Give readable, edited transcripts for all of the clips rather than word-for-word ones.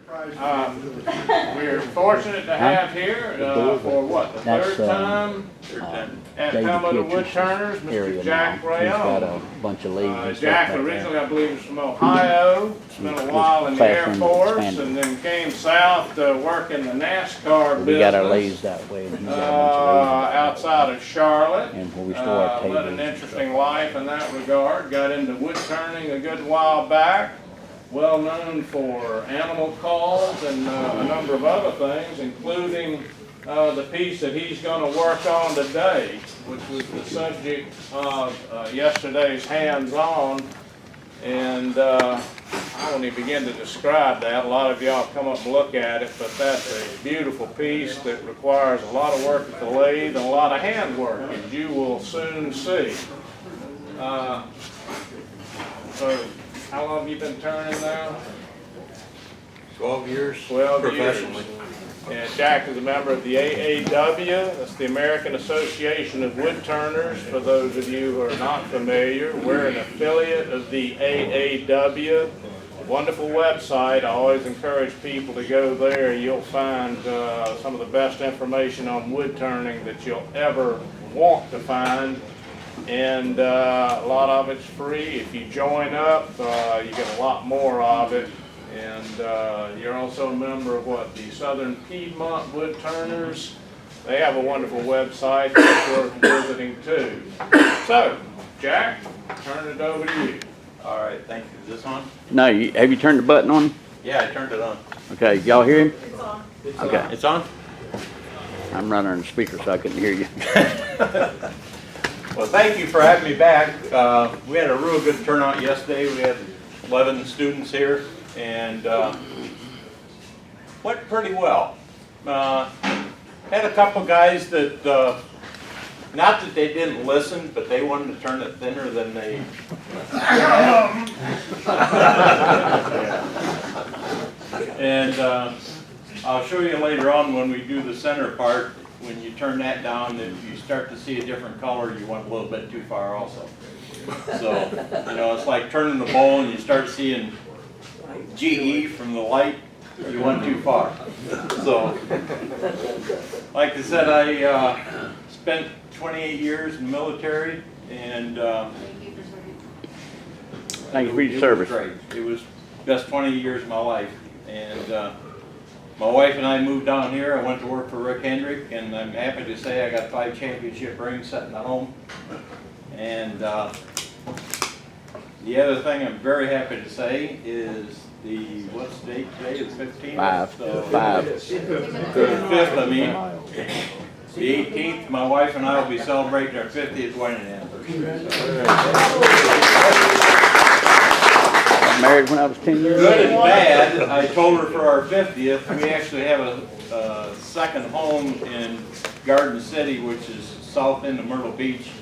We're fortunate to have here for what, the third time at Palmetto Wood Turners, Mr. Jack Reyome. Bunch of leaves. Jack originally, I believe, was from Ohio, spent a while in the Air Force, and then came south to work in the NASCAR We got our business leaves that way. And got a bunch of leaves outside of Charlotte. and where we store our tables. Led an interesting life in that regard. Got into wood turning a good while back. Well known for animal calls and a number of other things, including the piece that he's going to work on today, which was the subject of yesterday's hands-on. And I won't even begin to describe that. A lot of y'all come up and look at it, but that's a beautiful piece that requires a lot of work at the lathe and a lot of hand work, as you will soon see. So, how long have you been turning now? 12 years 12 professionally. years. And Jack is a member of the AAW. That's the American Association of Wood Turners. For those of you who are not familiar, we're an affiliate of the AAW. Wonderful website. I always encourage people to go there. You'll find some of the best information on wood turning that you'll ever want to find. And a lot of it's free. If you join up, you get a lot more of it. And you're also a member of what? The Southern Piedmont Wood Turners. They have a wonderful website that's worth visiting too. So, Jack, turn it over to you. All right, thank you. Is this on? No, have you turned the button on? Yeah, I turned it on. Okay, y'all hear him? It's on. Okay, It's on? I'm running on the speaker so I couldn't hear you. Well, thank you for having me back. We had a real good turnout yesterday. We had 11 students here and went pretty well. Had a couple guys that, not that they didn't listen, but they wanted to turn it thinner than they... And I'll show you later on when we do the center part. When you turn that down, if you start to see a different color, you went a little bit too far also. So, you know, it's like turning the bowl and you start seeing GE from the light, you went too far. So, like I said, I spent 28 years in the military, and Thank you for your service. It was great. It was the best 20 years of my life. And my wife and I moved down here. I went to work for Rick Hendrick, and I'm happy to say I got 5 championship rings sitting at home. And the other thing I'm very happy to say is what's the date today? It's 15th? 5. So, 5. The 5th, I mean. The 18th, my wife and I will be celebrating our 50th wedding anniversary. Married when I was 10 years old. Good and bad, I told her for our 50th, we actually have a second home in Garden City, which is south end of Myrtle Beach,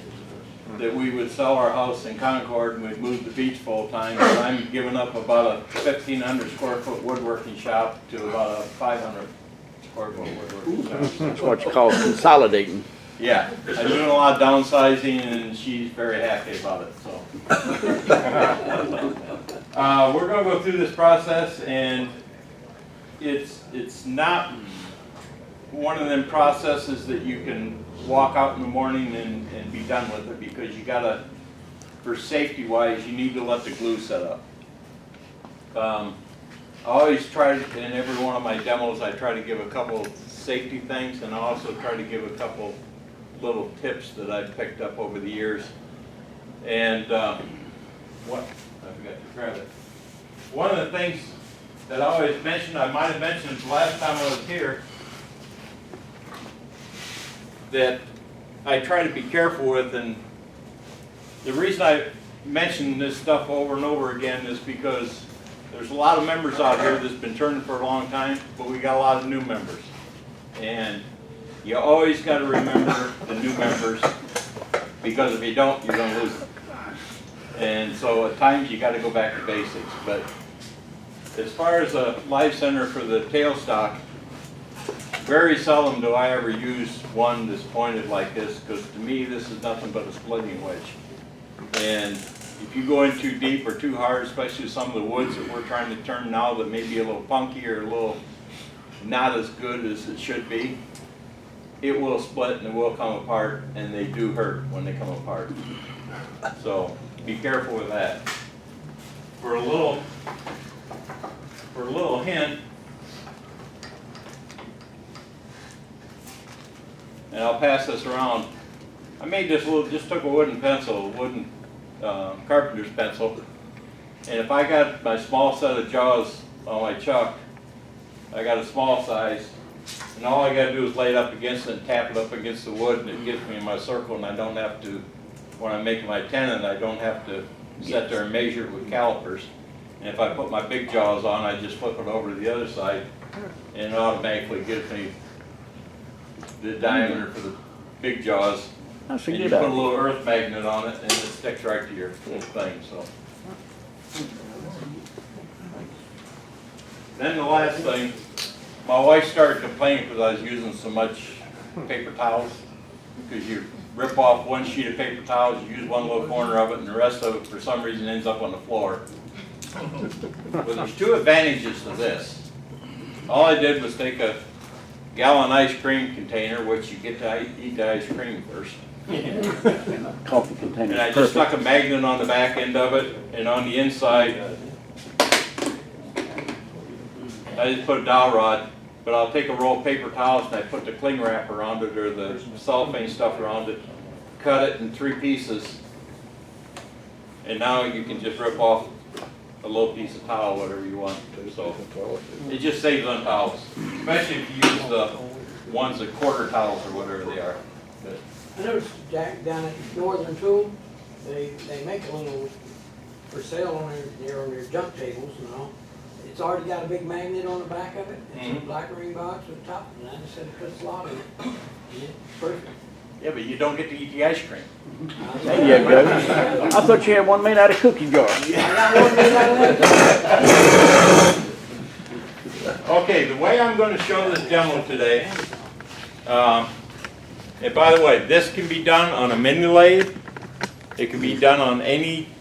that we would sell our house in Concord and we'd move the beach full time. And I'm giving up about a 1,500 square foot woodworking shop to about a 500 square foot woodworking shop. That's what you call consolidating. Yeah, I'm doing a lot of downsizing and she's very happy about it, so. We're gonna go through this process, and it's not one of them processes that you can walk out in the morning and be done with it, because you gotta, for safety wise, you need to let the glue set up. I always try to, in every one of my demos, I try to give a couple safety things, and I also try to give a couple little tips that I've picked up over the years. And what? I forgot to grab it. One of the things that I always mention, I might have mentioned the last time I was here, that I try to be careful with, and the reason I mention this stuff over and over again is because there's a lot of members out here that's been turning for a long time, but we got a lot of new members. And you always got to remember the new members, because if you don't, you're going to lose them. And so at times you got to go back to basics. But as far as a live center for the tailstock, very seldom do I ever use one that's pointed like this, because to me this is nothing but a splitting wedge. And if you go in too deep or too hard, especially some of the woods that we're trying to turn now that may be a little funky or a little not as good as it should be, it will split and it will come apart, and they do hurt when they come apart. So be careful with that. For a little hint, and I'll pass this around. I made this little, just took a wooden pencil, wooden carpenter's pencil, and if I got my small set of jaws on my chuck, I got a small size, and all I got to do is lay it up against it and tap it up against the wood, and it gets me in my circle, and I don't have to, when I'm making my tenon, I don't have to sit there and measure it with calipers. And if I put my big jaws on, I just flip it over to the other side, and it automatically gives me the diameter for the big jaws. That's a And you good put a idea. little earth magnet on it, and it sticks right to your thing, so. Then the last thing, my wife started complaining because I was using so much paper towels. Because you rip off one sheet of paper towels, you use one little corner of it, and the rest of it, for some reason, ends up on the floor. But there's two advantages to this. All I did was take a gallon ice cream container, which you get to eat the ice cream first. Coffee container. And I just stuck a magnet on the back end of it, and on the inside, I just put a dowel rod, but I'll take a roll of paper towels and I put the cling wrap around it, or the cellophane stuff around it, cut it in 3 pieces, and now you can just rip off a little piece of towel, whatever you want. So it just saves on towels, especially if you use the ones that quarter towels or whatever they are. But I noticed, Jack, down at Northern Tool, they make a little for sale on their junk tables and all. It's already got a big magnet on the back of it. It's a black ring box with a top, and I just said it puts a lot in it. And it's perfect. yeah, but you don't get to eat the ice cream. There you go. I thought you had one made out of cookie jar. I got one made out of that. Okay, the way I'm going to show this demo today, and by the way, this can be done on a mini lathe. It can be done on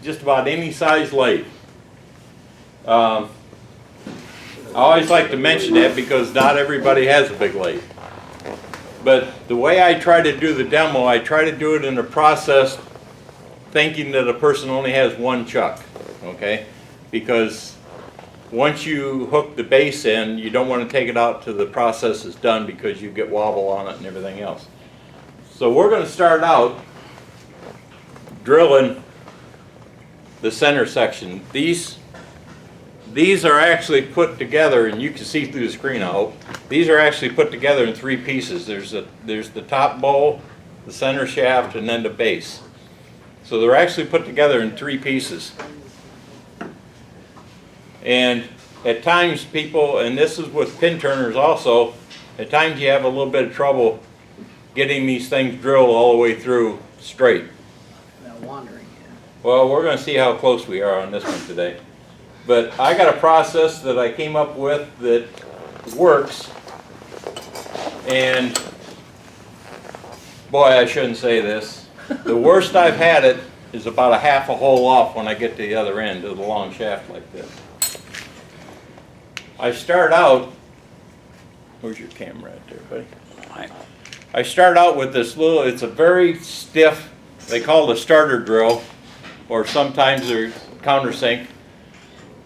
just about any size lathe. I always like to mention that because not everybody has a big lathe. But the way I try to do the demo, I try to do it in a process thinking that a person only has one chuck, okay? Because once you hook the base in, you don't want to take it out till the process is done because you get wobble on it and everything else. So we're going to start out drilling the center section. These are actually put together, and you can see through the screen, I hope. These are actually put together in 3 pieces. There's the top bowl, the center shaft, and then the base. So they're actually put together in 3 pieces. And at times people, and this is with pin turners also, at times you have a little bit of trouble getting these things drilled all the way through straight. Now wandering. Well, we're going to see how close we are on this one today. But I got a process that I came up with that works, and boy, I shouldn't say this. The worst I've had it is about a half a hole off when I get to the other end of the long shaft like this. I start out, where's your camera at there, buddy? I start out with this little, it's a very stiff, they call it a starter drill, or sometimes they're countersink.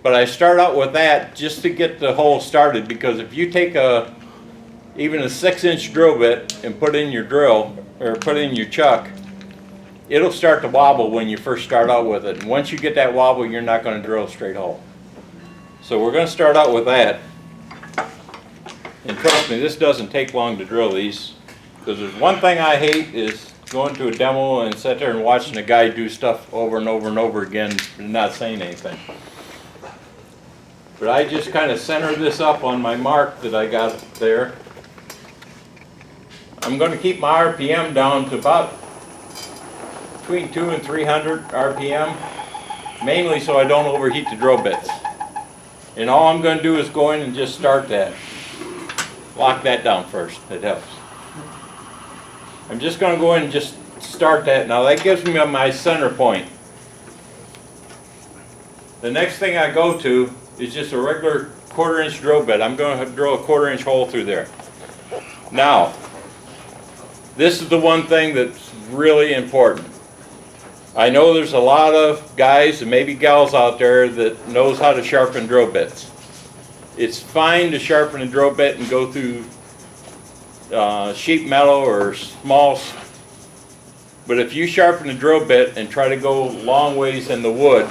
But I start out with that just to get the hole started, because if you take even a 6-inch drill bit and put in your drill, or put in your chuck, it'll start to wobble when you first start out with it. And once you get that wobble, you're not going to drill a straight hole. So we're going to start out with that. And trust me, this doesn't take long to drill these, because there's one thing I hate is going to a demo and sit there and watching a guy do stuff over and over and over again and not saying anything. But I just kind of center this up on my mark that I got there. I'm going to keep my RPM down to about between 200 and 300 RPM, mainly so I don't overheat the drill bits. And all I'm going to do is go in and just start that. Lock that down first, it helps. I'm just going to go in and just start that. Now that gives me my center point. The next thing I go to is just a regular 1/4 inch drill bit. I'm going to drill a 1/4 inch hole through there. Now, this is the one thing that's really important. I know there's a lot of guys and maybe gals out there that knows how to sharpen drill bits. It's fine to sharpen a drill bit and go through sheet metal or small, but if you sharpen a drill bit and try to go long ways in the wood,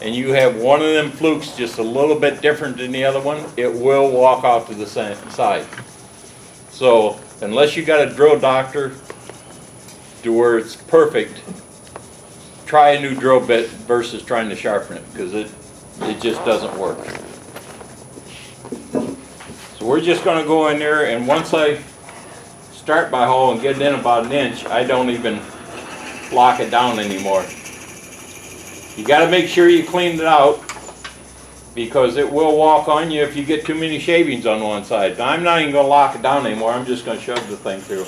and you have one of them flukes just a little bit different than the other one, it will walk off to the side. So unless you got a drill doctor to where it's perfect, try a new drill bit versus trying to sharpen it, because it just doesn't work. So we're just going to go in there, and once I start my hole and get it in about 1 inch, I don't even lock it down anymore. You got to make sure you clean it out, because it will walk on you if you get too many shavings on one side. Now, I'm not even going to lock it down anymore. I'm just going to shove the thing through.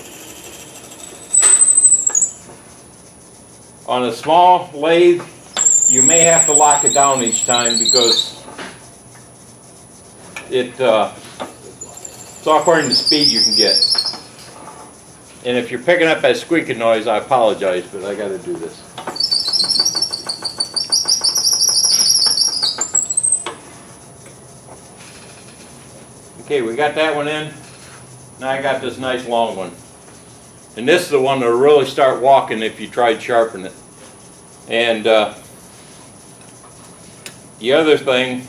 On a small lathe, you may have to lock it down each time, because it's all according to the speed you can get. And if you're picking up that squeaking noise, I apologize, but I got to do this. Okay, we got that one in. Now I got this nice long one. And this is the one that'll really start walking if you tried sharpening it. And the other thing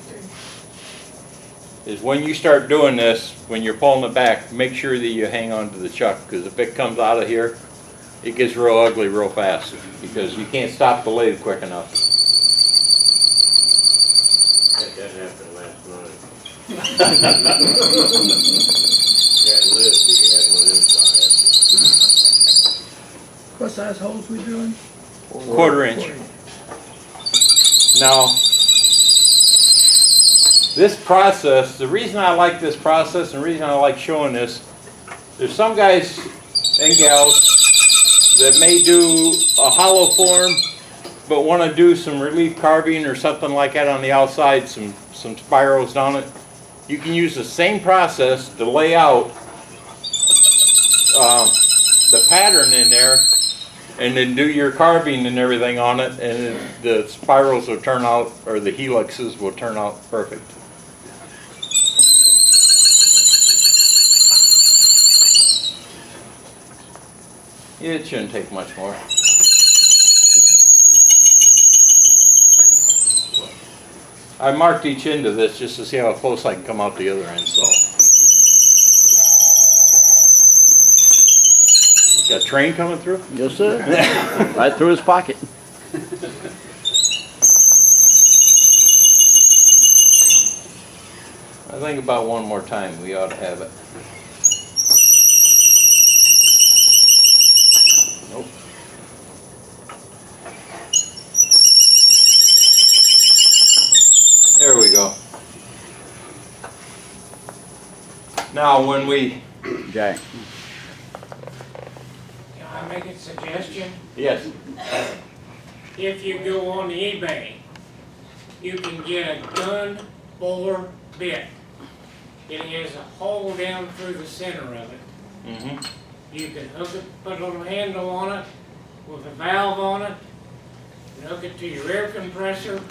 is, when you start doing this, when you're pulling it back, make sure that you hang on to the chuck, because if it comes out of here, it gets real ugly real fast, because you can't stop the lathe quick enough. That happened last night. Yeah, Liz, we had one inside. What size holes we drilling? 1/4 inch. Now, this process, the reason I like this process and the reason I like showing this, there's some guys and gals that may do a hollow form but want to do some relief carving or something like that on the outside, some spirals down it. You can use the same process to lay out the pattern in there, and then do your carving and everything on it, and the spirals will turn out, or the helixes will turn out perfect. It shouldn't take much more. I marked each end of this just to see how close I can come out the other end. So, got a train coming through? Yes, sir. Right through his pocket. I think about one more time we ought to have it. Nope. There we go. Now when we... Jack. Can I make a suggestion? Yes. If you go on eBay, you can get a gun bore bit. It has a hole down through the center of it. Mm-hmm. You can hook it, put a little handle on it with a valve on it, and hook it to your air compressor.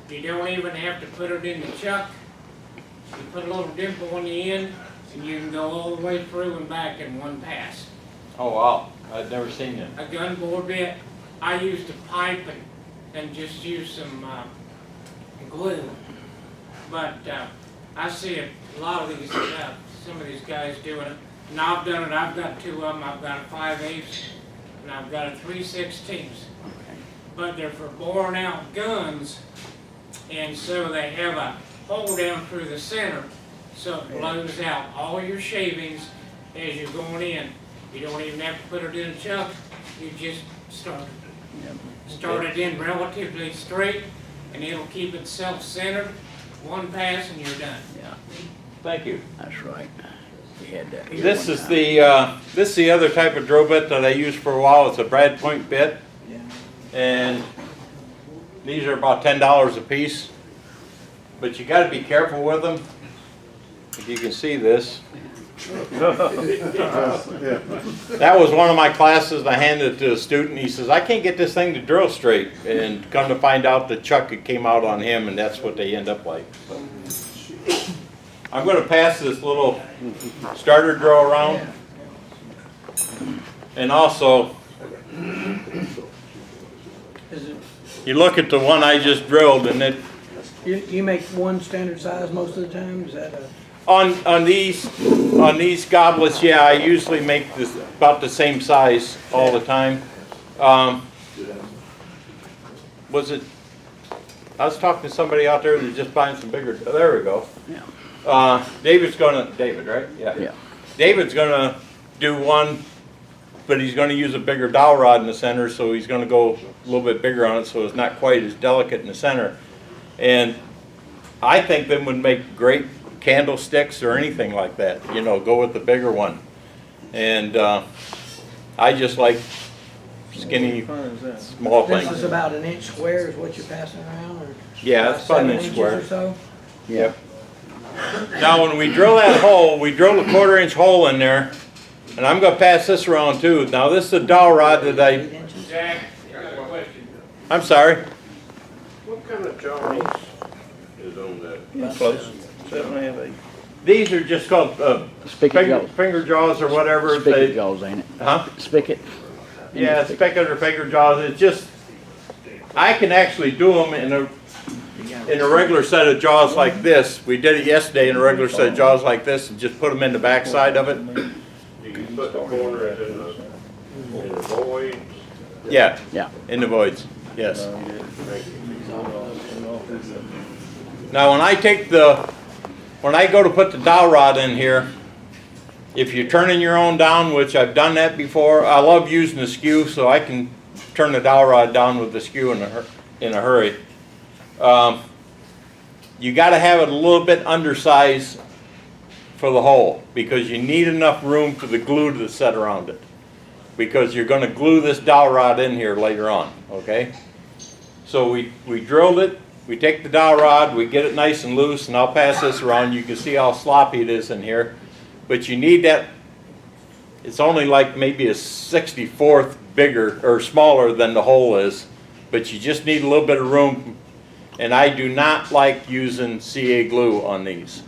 You don't even have to put it in the chuck. You put a little dimple on the end, and you can go all the way through and back in one pass. Oh wow, I've never seen that. A gun bore bit. I used a pipe and just used some glue. But I see a lot of these, some of these guys doing it. And I've done it. I've got two of them. I've got a 5/8 and I've got a 3/16. But they're for boring out guns, and so they have a hole down through the center, so it blows out all your shavings as you're going in. You don't even have to put it in a chuck. You just start it in relatively straight, and it'll keep it self-centered. One pass and you're done. Yeah, Thank you. that's right. We had that here This one is time. the other type of drill bit that I used for a while. It's a brad point bit, and These are about $10 a piece, but you got to be careful with them. If you can see this. That was one of my classes, and I handed it to a student. He says, I can't get this thing to drill straight. And come to find out, the chuck it came out on him, and that's what they end up like. So, I'm going to pass this little starter drill around. And also, you look at the one I just drilled, and it You make one standard size most of the time, is that a? on these goblets, yeah, I usually make this about the same size all the time. Was it? I was talking to somebody out there that's just buying some bigger. There we go. Yeah. David, right? Yeah. Yeah. David's gonna do one, but he's gonna use a bigger dowel rod in the center, so he's gonna go a little bit bigger on it, so it's not quite as delicate in the center. And I think them would make great candlesticks or anything like that. You know, go with the bigger one. And I just like skinny, small This is things. about an inch square is what you're passing around, or? Yeah, it's about an 7 inch inches square. or so? Yep. Now when we drill that hole, we drill a 1/4 inch hole in there, and I'm going to pass this around too. Now this is a dowel rod that 8 inches? Jack, I got a question. I'm sorry. What kind of jaws is on that? Yeah, close. 7.5, 8. These are just called Spigot jaws. finger jaws or whatever. Spigot jaws, ain't it? Huh? Spigot. Yeah, spigot or finger jaws. It's just, I can actually do them in a regular set of jaws like this. We did it yesterday in a regular set of jaws like this, and just put them in the back side of it. You can put the corners in the void. Yeah, Yeah. in the voids. Yes. Now when I go to put the dowel rod in here, if you're turning your own down, which I've done that before, I love using the skew, so I can turn the dowel rod down with the skew in a hurry. You got to have it a little bit undersized for the hole, because you need enough room for the glue to set around it, because you're going to glue this dowel rod in here later on. Okay, so we drilled it. We take the dowel rod, we get it nice and loose, and I'll pass this around. You can see how sloppy it is in here. But you need that, it's only like maybe a 64th bigger or smaller than the hole is. But you just need a little bit of room. And I do not like using CA glue on these.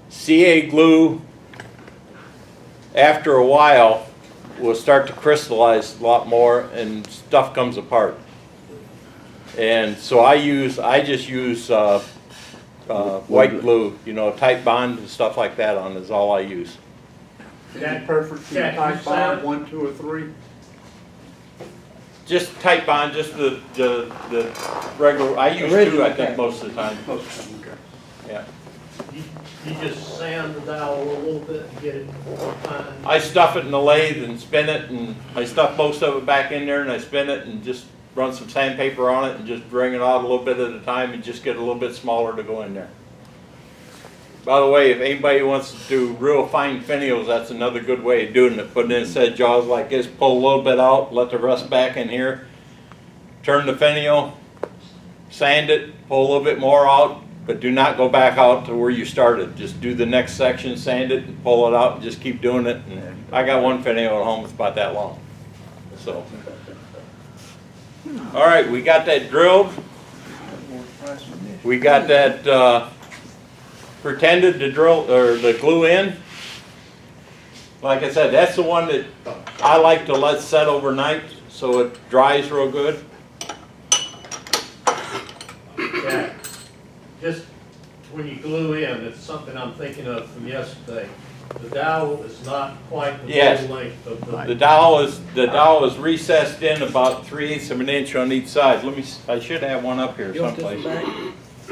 CA glue, after a while, will start to crystallize a lot more and stuff comes apart. And so I just use white glue, you know, tight bond and stuff like that on is all I use. That perfect for your type bond, 1, 2, or 3? Just tight bond, just the regular, I use 2 I think most of the time. Yeah. You just sand the dowel a little bit and get it fine. I stuff it in the lathe and spin it, and I stuff most of it back in there and I spin it and just run some sandpaper on it and just bring it out a little bit at a time and just get a little bit smaller to go in there. By the way, if anybody wants to do real fine finials, that's another good way of doing it. Putting in a set of jaws like this, pull a little bit out, let the rest back in here, turn the finial, sand it, pull a little bit more out, but do not go back out to where you started. Just do the next section, sand it, and pull it out, and just keep doing it. And I got one finial at home that's about that long. So, all right, we got that drilled. We got that pretended to drill or the glue in. Like I said, that's the one that I like to let set overnight so it dries real good. Yeah. Just when you glue in, it's something I'm thinking of from yesterday. The dowel is not quite the Yes. full length of the. The dowel is recessed in about 3/8 of an inch on each side. I should have one up here You want this one someplace. back?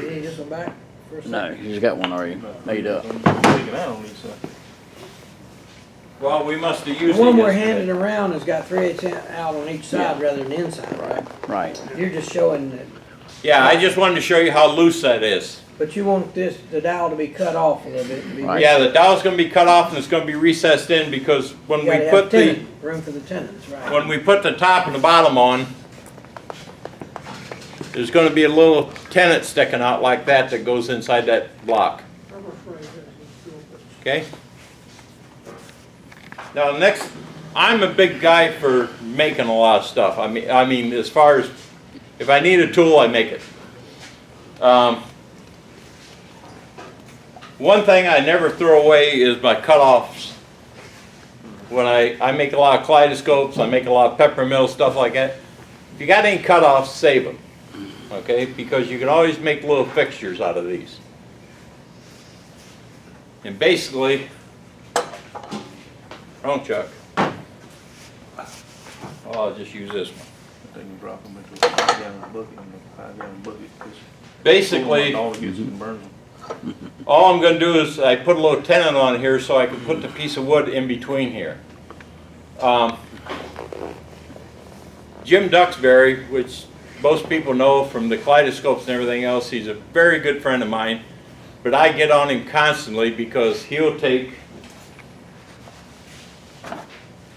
You need this one back? For a second? No, he's got one already made up. Well, we must have The used one it we're yesterday. handing around has got 3/8 out on each side rather than inside, right? Right. You're just showing that, Yeah, I just wanted to show you how loose that is. but you want the dowel to be cut off a little bit. To be Right. Yeah, the dowel's going to be cut off and it's going to be recessed in because when You we gotta put have the room for the tenons, right? when we put the top and the bottom on, there's going to be a little tenet sticking out like that that goes inside that block. Okay? Now next, I'm a big guy for making a lot of stuff. I mean, as far as if I need a tool, I make it. One thing I never throw away is my cutoffs. When I make a lot of kaleidoscopes, I make a lot of peppermill, stuff like that. If you got any cutoffs, save them. Okay? Because you can always make little fixtures out of these. And basically, wrong chuck. Oh, I'll just use this one. They can drop them into a 5-gallon bucket and a 5-gallon bucket. Basically, All it gets and burns them. all I'm going to do is I put a little tenon on here so I can put the piece of wood in between here. Jim Duxbury, which most people know from the kaleidoscopes and everything else, he's a very good friend of mine, but I get on him constantly because he'll take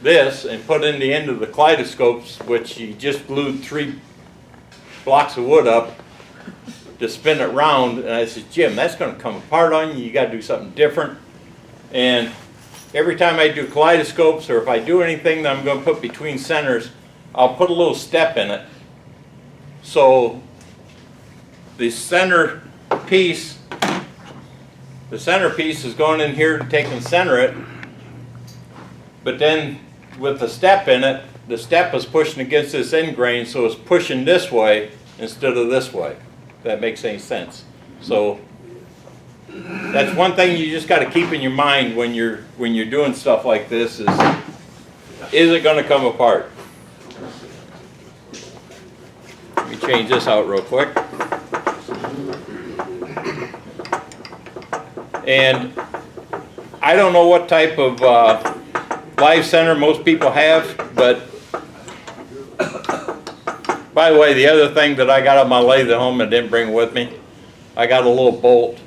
this and put in the end of the kaleidoscopes, which he just glued 3 blocks of wood up to spin it round. And I said, Jim, that's going to come apart on you. You got to do something different. And every time I do kaleidoscopes, or if I do anything that I'm going to put between centers, I'll put a little step in it. So the center piece is going in here to take and center it. But then with the step in it, the step is pushing against this end grain, so it's pushing this way instead of this way. If that makes any sense. So that's one thing you just got to keep in your mind when you're doing stuff like this is it going to come apart? Let me change this out real quick. And I don't know what type of live center most people have, but by the way, the other thing that I got on my lathe at home and didn't bring with me, I got a little bolt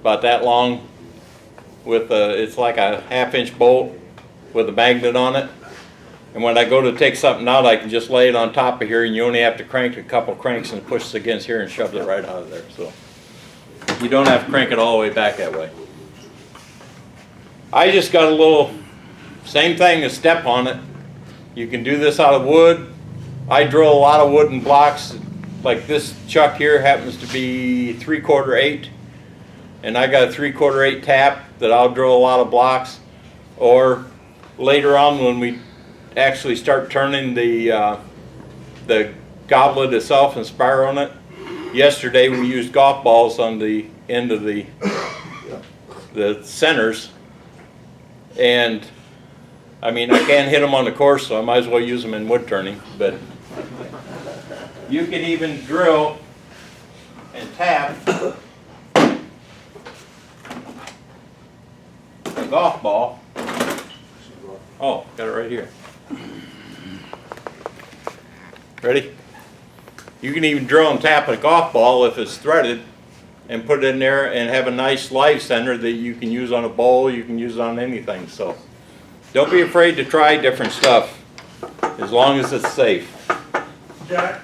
about that long with it's like a 1/2-inch bolt with a magnet on it. And when I go to take something out, I can just lay it on top of here, and you only have to crank a couple cranks and it pushes against here and shoves it right out of there. So you don't have to crank it all the way back that way. I just got a little, same thing, a step on it. You can do this out of wood. I drill a lot of wooden blocks. Like this chuck here happens to be 3/4 8. And I got a 3/4 8 tap that I'll drill a lot of blocks. Or later on when we actually start turning the goblet itself and spiraling it. Yesterday we used golf balls on the end of the centers. And I mean, I can't hit them on the course, so I might as well use them in wood turning. But you can even drill and tap a golf ball. Oh, got it right here. Ready? You can even drill and tap a golf ball if it's threaded and put it in there and have a nice live center that you can use on a bowl, you can use on anything. So don't be afraid to try different stuff as long as it's safe. Jack,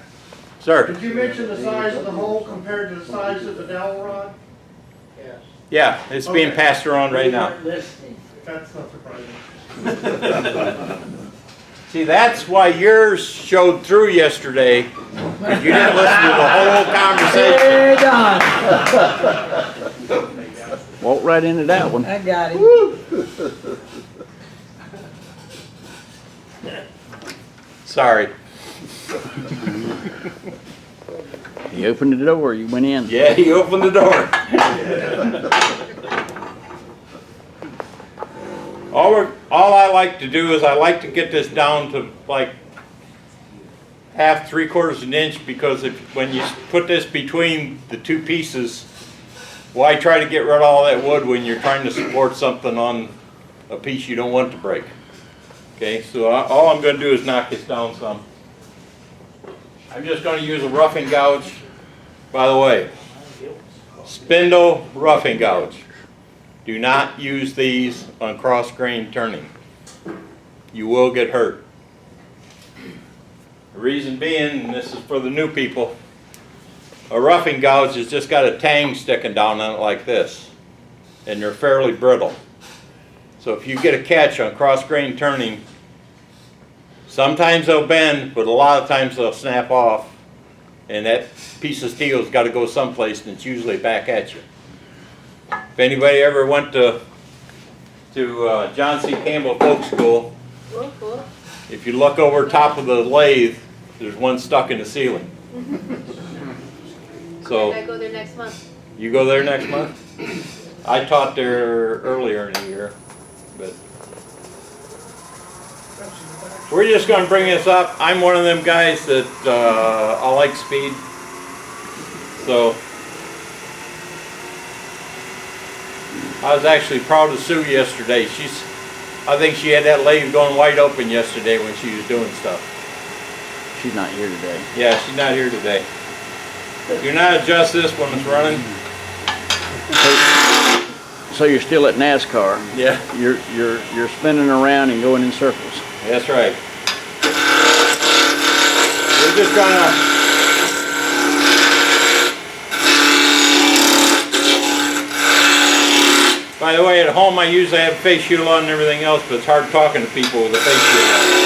Sir? did you mention the size of the hole compared to the size of the dowel rod? Yes. Yeah, it's being Okay. passed around right now. That's not surprising. See, that's why yours showed through yesterday. You didn't listen to the whole conversation. Hey, Don, Walk right into that one. I got him. Sorry. You opened the door, you went in. Yeah, he opened the door. All I like to do is I like to get this down to like 1/2, 3/4 an inch, because when you put this between the two pieces, why try to get rid of all that wood when you're trying to support something on a piece you don't want to break? Okay, so all I'm going to do is knock this down some. I'm just going to use a roughing gouge. By the way, spindle roughing gouge. Do not use these on cross grain turning. You will get hurt. The reason being, and this is for the new people, A roughing gouge has just got a tang sticking down on it like this, and they're fairly brittle. So if you get a catch on cross grain turning, sometimes they'll bend, but a lot of times they'll snap off, and that piece of steel's got to go someplace, and it's usually back at you. If anybody ever went to John C. Campbell Folk School, if you look over top of the lathe, there's one stuck in the ceiling. So I go there next month. you go there next month? I taught there earlier in the year, but we're just going to bring this up. I'm one of them guys that I like speed, so I was actually proud of Sue yesterday. I think she had that lathe going wide open yesterday when she was doing stuff. She's not here today. Yeah, she's not here today. Do not adjust this when it's running. So you're still at NASCAR. Yeah, You're spinning around and going in circles. that's right. We're just gonna by the way, at home I usually have a face shield on and everything else, but it's hard talking to people with a face shield on.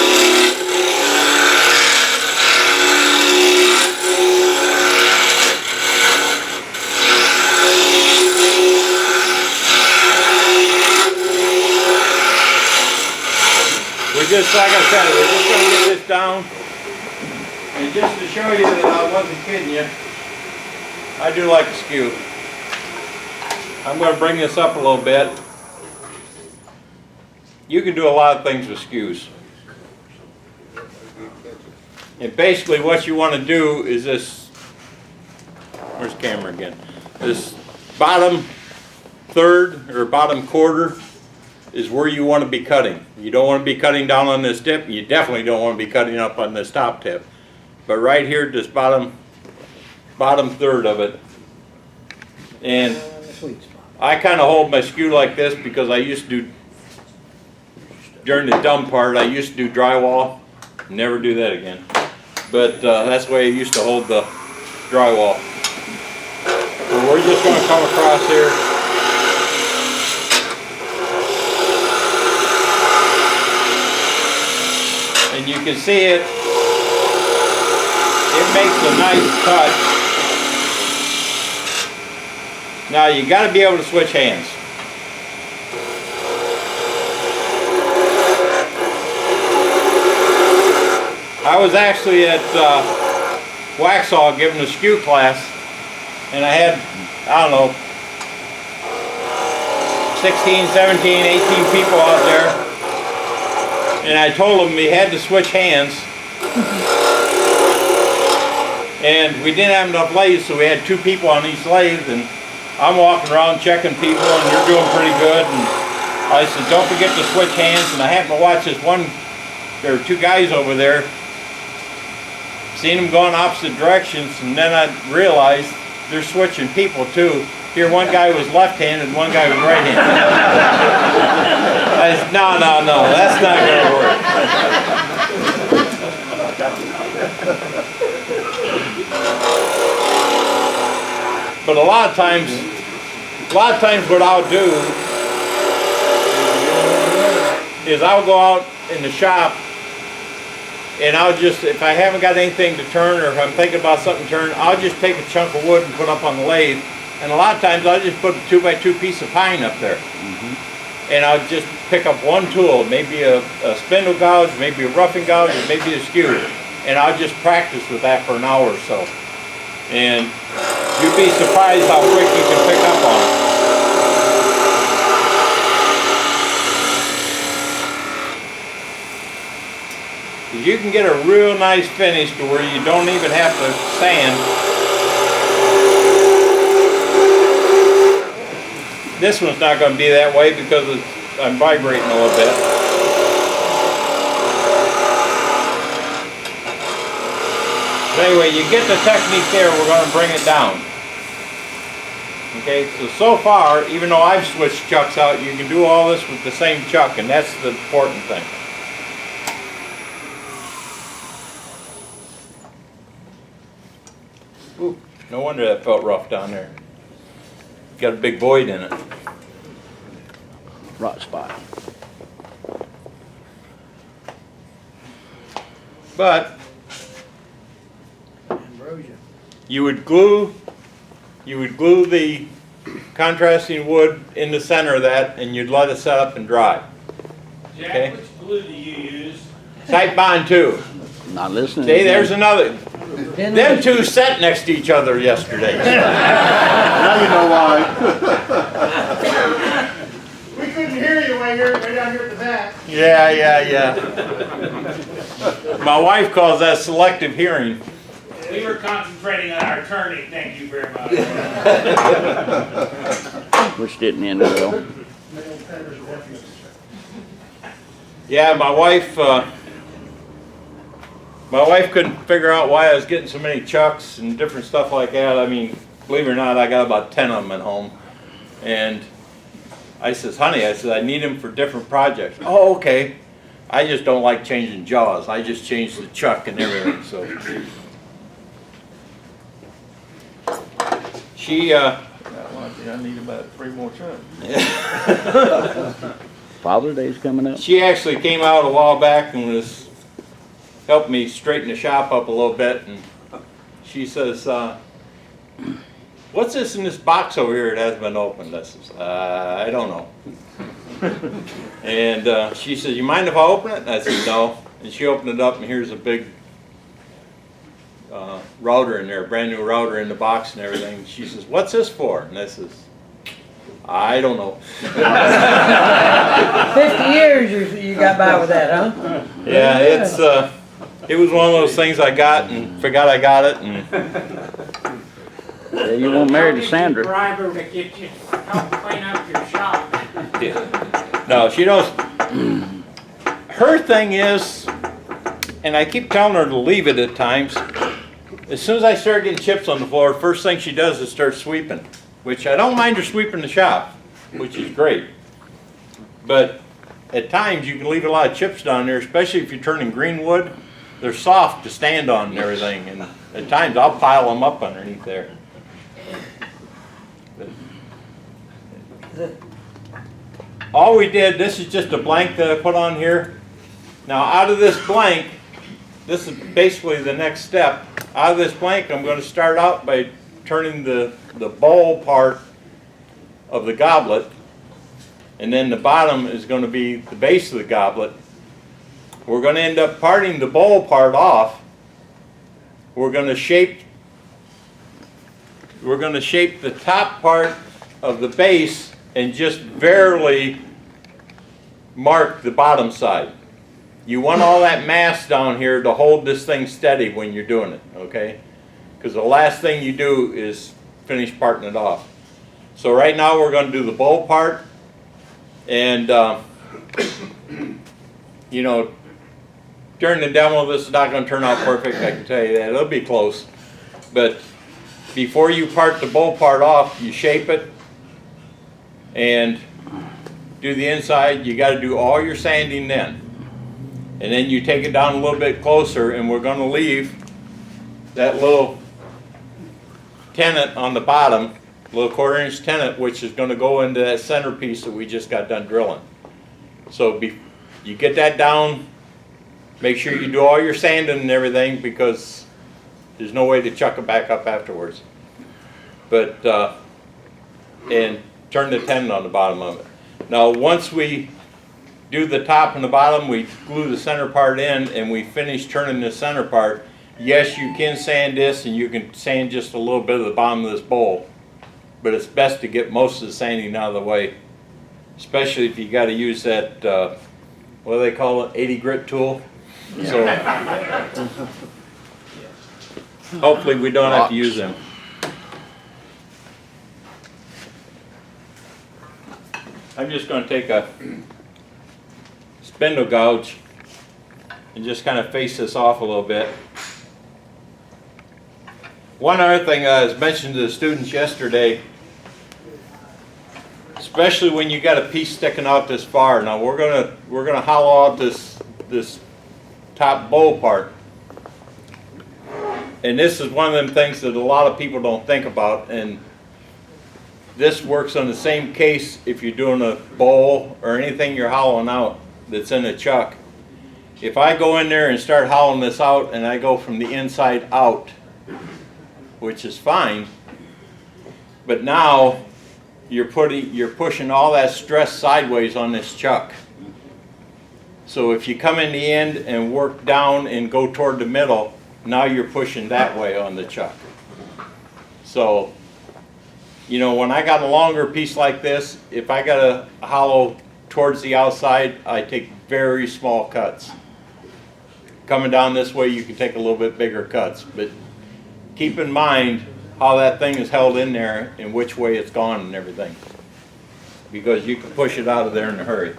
Just like I said, we're just going to get this down, and just to show you that I wasn't kidding you, I do like a skew. I'm going to bring this up a little bit. You can do a lot of things with skews. And basically what you want to do is this, where's the camera again? This bottom third or bottom quarter is where you want to be cutting. You don't want to be cutting down on this tip. You definitely don't want to be cutting up on this top tip. But right here, this bottom third of it. And I kind of hold my skew like this because I used to do, during the dumb part, I used to do drywall. Never do that again. But that's the way I used to hold the drywall. So we're just going to come across here. And you can see it makes a nice cut. Now you got to be able to switch hands. I was actually at Waxhaw giving a skew class, and I had, I don't know, 16, 17, 18 people out there. And I told them we had to switch hands. And we didn't have enough lathes, so we had 2 people on each lathe. And I'm walking around checking people, and they're doing pretty good. And I said, don't forget to switch hands. And I happened to watch this there were 2 guys over there. Seen them going opposite directions, and then I realized they're switching people too. Here, one guy was left-handed, one guy was right-handed. I said, no, that's not going to work. But a lot of times what I'll do is I'll go out in the shop and I'll just, if I haven't got anything to turn, or if I'm thinking about something to turn, I'll just take a chunk of wood and put up on the lathe. And a lot of times I'll just put a 2x2 piece of pine up there. And I'll just pick up one tool, maybe a spindle gouge, maybe a roughing gouge, or maybe a skew. And I'll just practice with that for an hour or so. And you'd be surprised how quick you can pick up on it. You can get a real nice finish to where you don't even have to sand. This one's not going to be that way because I'm vibrating a little bit. But anyway, you get the technique there, we're going to bring it down. Okay, so far, even though I've switched chucks out, you can do all this with the same chuck, and that's the important thing. Ooh. No wonder that felt rough down there. Got a big void in it. Right spot. But Ambrosia. you would glue the contrasting wood in the center of that, and you'd let it set up and dry. Okay. Jack, which glue do you use? Tight bond 2. Not listening. See, there's another. Then Them two sat next to each other yesterday. Now you know why. We couldn't hear you way down here at the back. Yeah. My wife calls that selective hearing. We were concentrating on our attorney, thank you very much. Which didn't end well. Yeah, my wife couldn't figure out why I was getting so many chucks and different stuff like that. I mean, believe it or not, I got about 10 of them at home. And I says, honey, I need them for different projects. Oh, okay. I just don't like changing jaws. I just change the chuck and everything, so. She, I need about 3 more chucks. Father's Day's coming up. she actually came out a while back and was helped me straighten the shop up a little bit, and she says, what's this in this box over here that hasn't been opened? I says, I don't know. And she says, you mind if I open it? And I said, no. And she opened it up, and here's a big router in there, a brand new router in the box and everything. She says, what's this for? And I says, I don't know. 50 years you got by with that, huh? Yeah, it was one of those things I got and forgot I got it. And Yeah, you weren't married to Sandra. Bribe her to get you, help clean up your shop. no, she knows. Her thing is, and I keep telling her to leave it at times, as soon as I start getting chips on the floor, first thing she does is start sweeping, which I don't mind her sweeping the shop, which is great. But at times you can leave a lot of chips down there, especially if you're turning green wood. They're soft to stand on and everything, and at times I'll pile them up underneath there. All we did, this is just a blank that I put on here. Now out of this blank, this is basically the next step. Out of this blank, I'm going to start out by turning the bowl part of the goblet, and then the bottom is going to be the base of the goblet. We're going to end up parting the bowl part off. We're going to shape the top part of the base and just barely mark the bottom side. You want all that mass down here to hold this thing steady when you're doing it, okay? Because the last thing you do is finish parting it off. So right now we're going to do the bowl part, and you know, during the demo this is not going to turn out perfect, I can tell you that. It'll be close. But before you part the bowl part off, you shape it and do the inside. You got to do all your sanding then. And then you take it down a little bit closer, and we're going to leave that little tenon on the bottom, little 1/4 inch tenon, which is going to go into that centerpiece that we just got done drilling. So you get that down, make sure you do all your sanding and everything, because there's no way to chuck it back up afterwards. But and turn the tenon on the bottom of it. Now once we do the top and the bottom, we glue the center part in, and we finish turning the center part. Yes, you can sand this, and you can sand just a little bit of the bottom of this bowl, but it's best to get most of the sanding out of the way, especially if you got to use that, what do they call it, 80 grit tool. So hopefully we don't have to use them. I'm just going to take a spindle gouge and just kind of face this off a little bit. One other thing I was mentioning to the students yesterday, especially when you got a piece sticking out this far. Now we're gonna hollow out this top bowl part. And this is one of them things that a lot of people don't think about, and this works on the same case if you're doing a bowl or anything you're hollowing out that's in a chuck. If I go in there and start hollowing this out and I go from the inside out, which is fine, but now you're pushing all that stress sideways on this chuck. So if you come in the end and work down and go toward the middle, now you're pushing that way on the chuck. So, you know, when I got a longer piece like this, if I got a hollow towards the outside, I take very small cuts. Coming down this way, you can take a little bit bigger cuts, but keep in mind how that thing is held in there and which way it's gone and everything, because you can push it out of there in a hurry.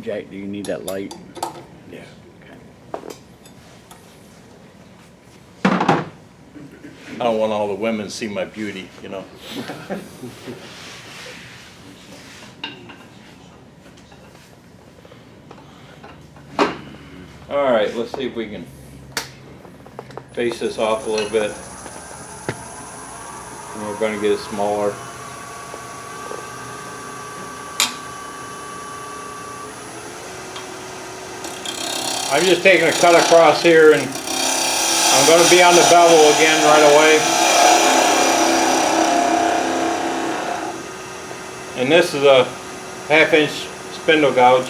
Jack, do you need that light? Yeah. I don't want all the women to see my beauty, you know. All right, let's see if we can face this off a little bit. And we're going to get it smaller. I'm just taking a cut across here, and I'm going to be on the bevel again right away. And this is a 1/2 inch spindle gouge.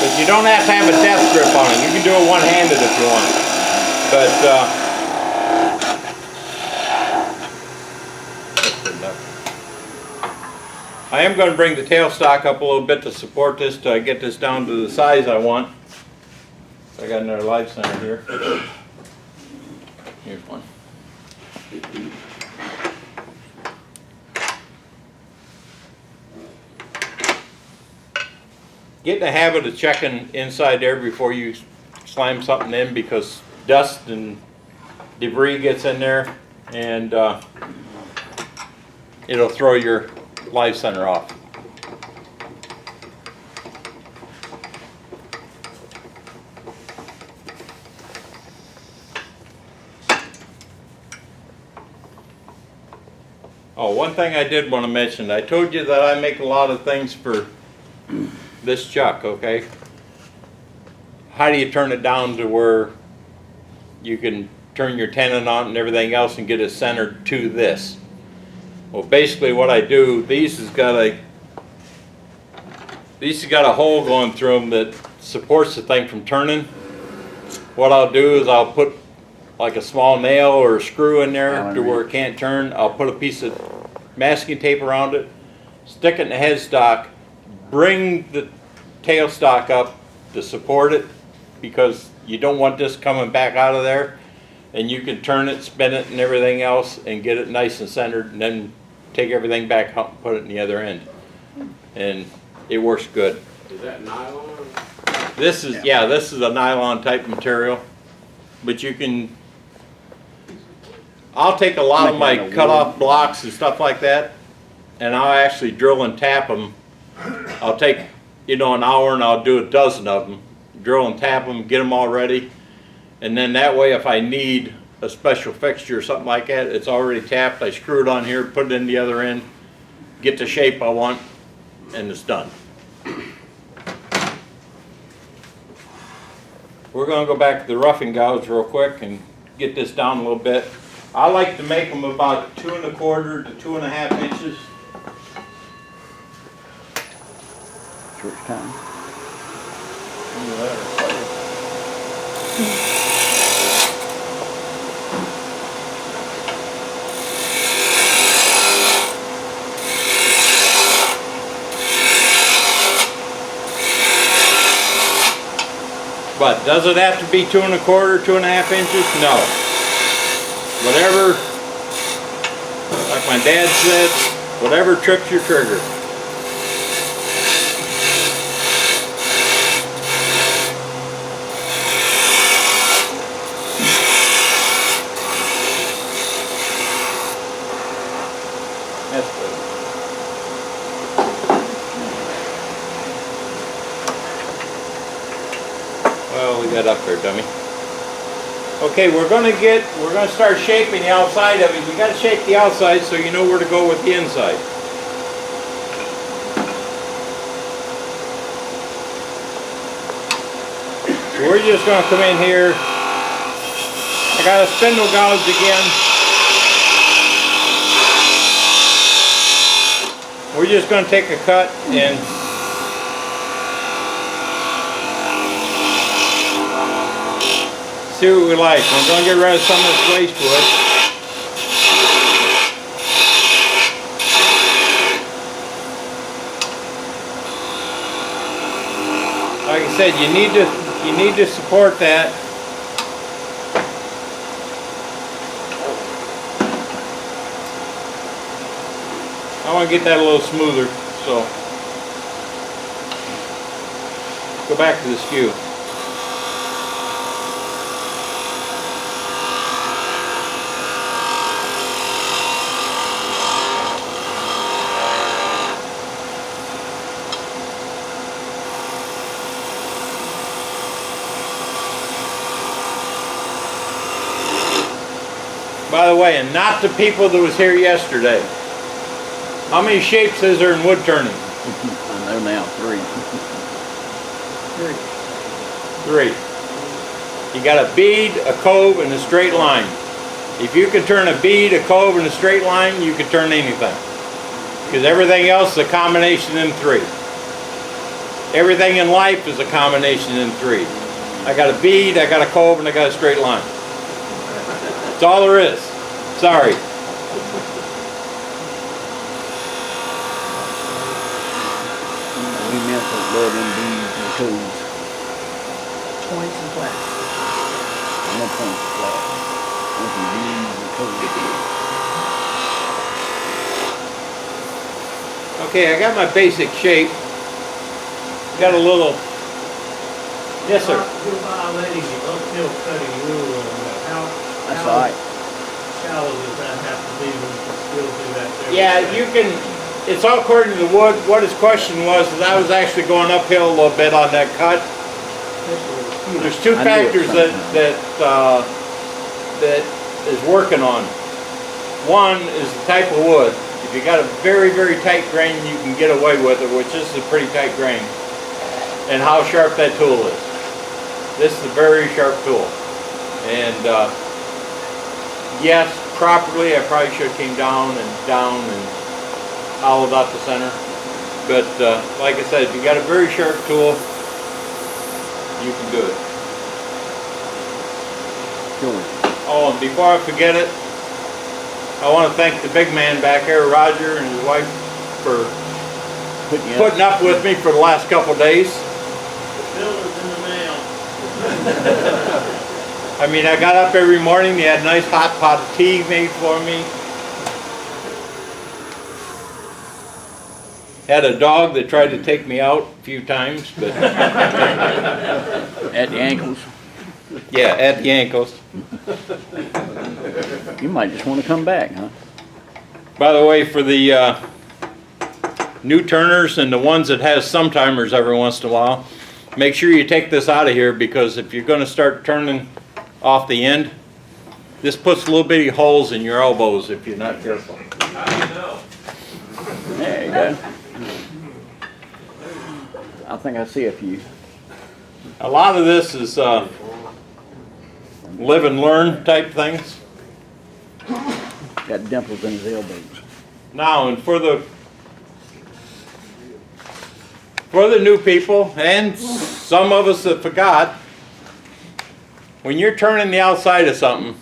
But you don't have to have a death grip on it. You can do it one-handed if you want. But that's good enough. I am going to bring the tailstock up a little bit to support this till I get this down to the size I want. So I got another life center here. Here's one. Get in the habit of checking inside there before you slam something in, because dust and debris gets in there and it'll throw your live center off. Oh, one thing I did want to mention, I told you that I make a lot of things for this chuck, okay? How do you turn it down to where you can turn your tenon on and everything else and get it centered to this? Well, basically what I do, these has got a hole going through them that supports the thing from turning. What I'll do is I'll put like a small nail or a screw in there to where it can't turn. I'll put a piece of masking tape around it, stick it in the headstock, bring the tailstock up to support it, because you don't want this coming back out of there, and you can turn it, spin it and everything else and get it nice and centered, and then take everything back out and put it in the other end, and it works good. Is that nylon? This is, yeah, this is a nylon type material, but you can, I'll take a lot of my cut off blocks and stuff like that, and I'll actually drill and tap them. I'll take, you know, an hour and I'll do a dozen of them. Drill and tap them, get them all ready. And then that way if I need a special fixture or something like that, it's already tapped. I screw it on here, put it in the other end, get the shape I want, and it's done. We're going to go back to the roughing gouge real quick and get this down a little bit. I like to make them about 2 1/4 to 2 1/2 inches. Short time. But does it have to be 2 1/4, 2 1/2 inches? No. Whatever, like my dad said, whatever trips your trigger. up there, dummy. Okay, we're gonna start shaping the outside of it. You gotta shape the outside so you know where to go with the inside. So we're just gonna come in here. I got a spindle gouge again. We're just gonna take a cut and see what we like. We're going to get rid of some of this waste wood. Like I said, you need to support that. I want to get that a little smoother, so go back to the skew. By the way, and not the people that was here yesterday. How many shapes is there in wood turning? I know now, 3. 3. You got a bead, a cove, and a straight line. If you can turn a bead, a cove, and a straight line, you can turn anything. Because everything else is a combination in 3. Everything in life is a combination in 3. I got a bead, I got a cove, and I got a straight line. That's all there is. Sorry. We meant to love them beads and tools. Points and flats. No points flat. Want some beads and tools. Okay, I got my basic shape. Got a little. Yes, sir. You're violating the uphill cutting rule on how. That's all right. Shallow does that have to be when you can still do that there? Yeah, you can. It's all according to the wood. What his question was is I was actually going uphill a little bit on that cut. There's 2 I knew it factors that is working on. One is the type of wood. If you got a very, very tight grain, you can get away with it, which this is a pretty tight grain. And how sharp that tool is. This is a very sharp tool. And yes, properly, I probably should have came down and hollowed out the center. But like I said, if you got a very sharp tool, you can do it. Oh, and before I forget it, I want to thank the big man back there, Roger, and his wife, for putting up with me for the last couple of days. The bill is in the mail. I mean, I got up every morning, they had a nice hot pot of tea made for me. Had a dog that tried to take me out a few times, but At the ankles. yeah, at the ankles. You might just want to come back, huh? By the way, for the new turners and the ones that has some timers every once in a while, make sure you take this out of here, because if you're going to start turning off the end, this puts little bitty holes in your elbows if you're not careful. How do you know? There you go. I think I see a few. A lot of this is live and learn type things. Got dimples in his elbows. Now, and for the new people, and some of us that forgot, when you're turning the outside of something,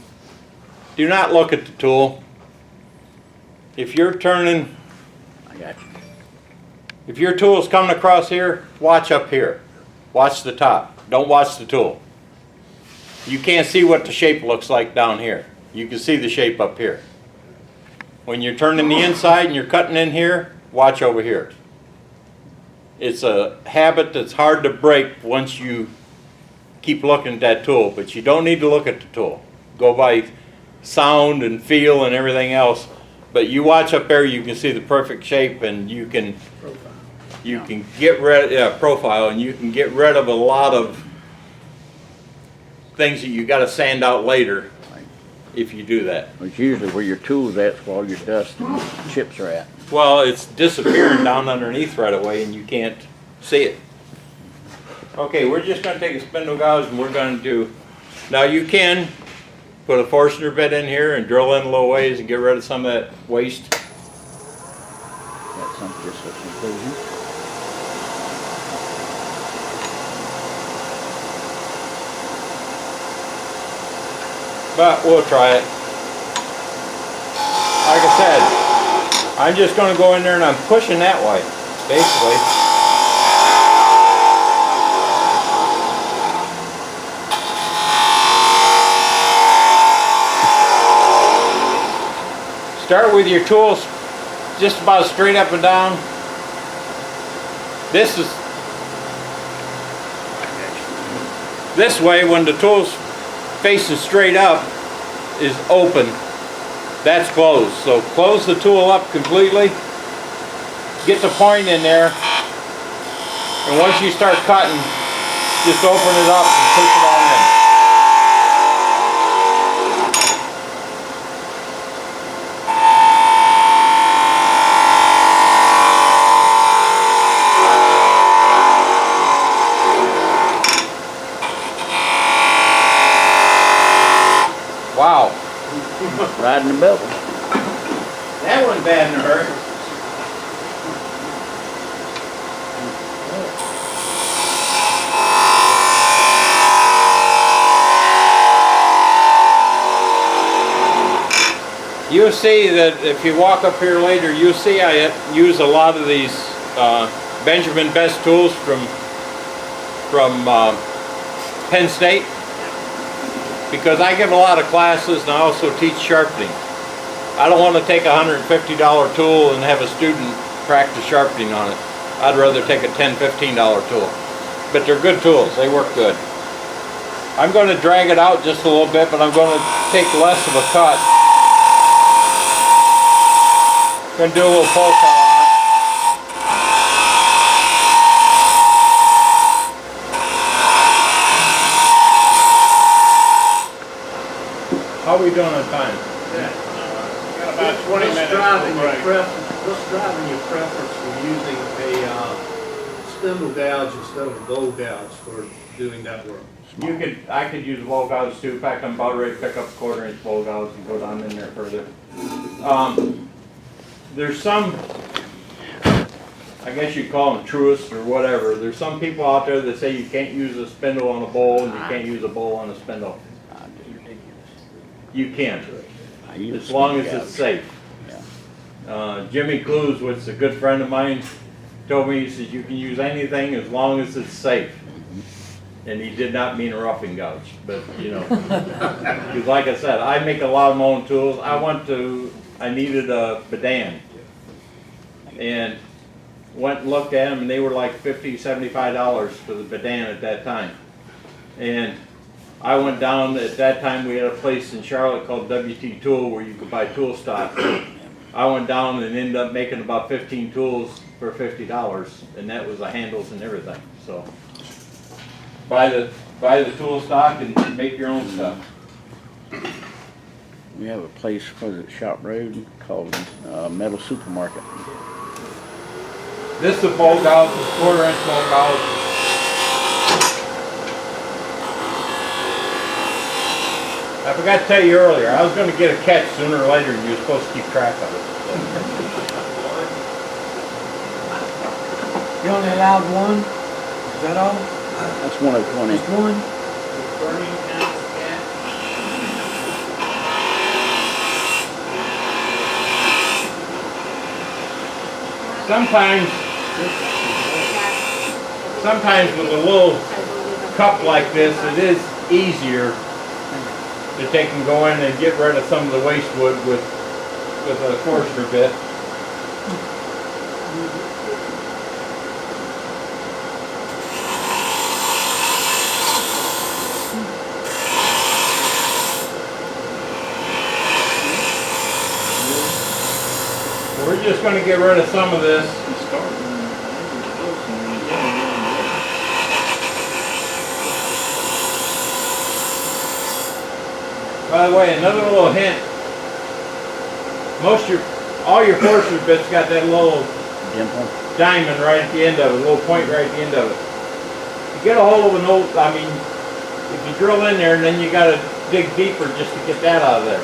do not look at the tool. If you're turning, I got you. if your tool is coming across here, watch up here. Watch the top. Don't watch the tool. You can't see what the shape looks like down here. You can see the shape up here. When you're turning the inside and you're cutting in here, watch over here. It's a habit that's hard to break once you keep looking at that tool, but you don't need to look at the tool. Go by sound and feel and everything else. But you watch up there, you can see the perfect shape, and you can get rid profile, and you can get rid of a lot of things that you gotta sand out later if you do that. It's usually where your tool's at, where all your dust and chips are at. Well, it's disappearing down underneath right away and you can't see it. Okay, we're just gonna take a spindle gouge and we're gonna do, now you can put a Forstner bit in here and drill in a little ways and get rid of some of that waste. That's some just a conclusion. But we'll try it. Like I said, I'm just gonna go in there and I'm pushing that way, basically. Start with your tools just about straight up and down. This way, when the tool's facing straight up is open, that's closed. So close the tool up completely, get the point in there, and once you start cutting, just open it up and push it on in. Wow. Riding the belt. That wasn't bad in a hurry. You'll see that if you walk up here later, you'll see I use a lot of these Benjamin Best tools from Penn State, because I give a lot of classes and I also teach sharpening. I don't want to take a $150 tool and have a student practice sharpening on it. I'd rather take a $10, $15 tool. But they're good tools, they work good. I'm going to drag it out just a little bit, but I'm going to take less of a cut. Going to do a little pull cut on it. How are we doing on time? Got about 20 minutes. What's driving your preference for using a spindle gouge instead of a bowl gouge for doing that work? I could use a bowl gouge too. In fact, I'm about ready to pick up a 1/4-inch bowl gouge and go down in there further. There's some, I guess you'd call them truists or whatever. There's some people out there that say you can't use a spindle on a bowl and you can't use a bowl on a spindle. You can, as long as it's safe. Jimmy Clues, which is a good friend of mine, told me, he says you can use anything as long as it's safe. And he did not mean a roughing gouge, but you know, because like I said, I make a lot of my own tools. I needed a Badan, and went and looked at them, and they were like $50, $75 for the Badan at that time. And I went down, at that time we had a place in Charlotte called WT Tool where you could buy tool stock. I went down and ended up making about 15 tools for $50, and that was the handles and everything. So buy the tool stock and make your own stuff. We have a place, what is it, Shop Road, called Metal Supermarket. This is a bowl gouge, it's 1/4-inch bowl gouge. I forgot to tell you earlier, I was going to get a catch sooner or later and you were supposed to keep track of it. You only allowed one? Is that all? That's 1/20. Just one? Sometimes with a little cup like this, it is easier to take and go in and get rid of some of the waste wood with a Forstner bit. We're just going to get rid of some of this. By the way, another little hint. All your forestry bits got that little Dimple. diamond right at the end of it, a little point right at the end of it. You get a hold of an old, I mean, if you drill in there, then you gotta dig deeper just to get that out of there.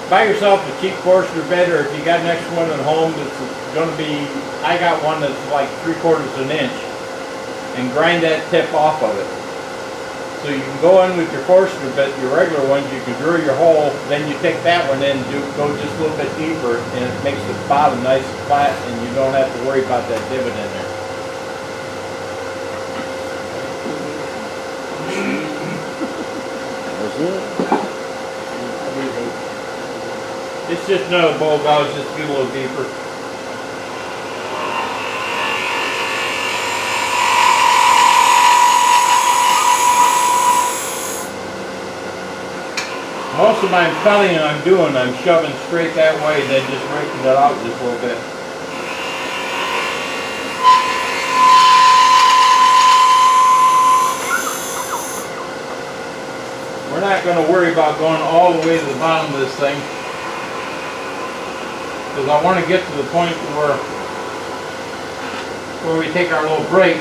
Buy yourself a cheap forestry bit, or if you got an extra one at home that's gonna be, I got one that's like 3/4 of an inch, and grind that tip off of it. So you can go in with your forestry bit, your regular ones, you can drill your hole, then you take that one in, go just a little bit deeper, and it makes the bottom nice and flat, and you don't have to worry about that divot in there. That's it. It's just another bowl gouge, just to get a little deeper. Most of my cutting I'm doing, I'm shoving straight that way, then just raking it out just a little bit. We're not going to worry about going all the way to the bottom of this thing, because I want to get to the point where we take our little break.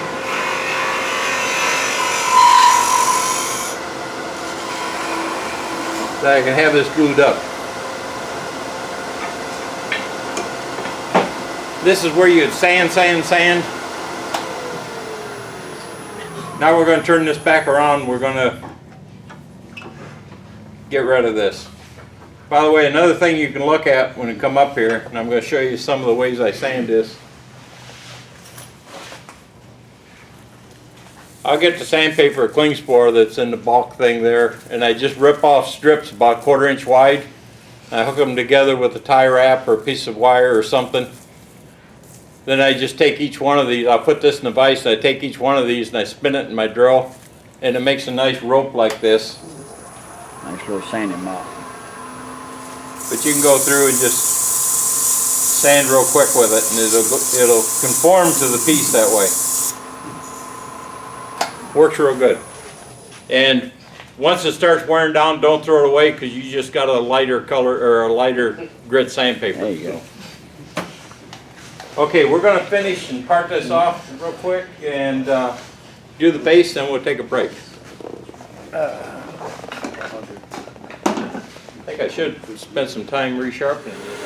That I can have this glued up. This is where you'd sand. Now we're going to turn this back around. We're going to get rid of this. By the way, another thing you can look at when you come up here, and I'm going to show you some of the ways I sand this. I'll get the sandpaper Klingspor that's in the bulk thing there, and I just rip off strips about 1/4 inch wide. I hook them together with a tie wrap or a piece of wire or something. Then I just take each one of these, I'll put this in a vise, and I take each one of these and I spin it in my drill, and it makes a nice rope like this. Nice little sanding mop. But you can go through and just sand real quick with it, and it'll conform to the piece that way. Works real good. And once it starts wearing down, don't throw it away, because you just got a lighter color or a lighter grit sandpaper. There you go. Okay, we're going to finish and part this off real quick and do the base, then we'll take a break. I think I should spend some time resharpening this.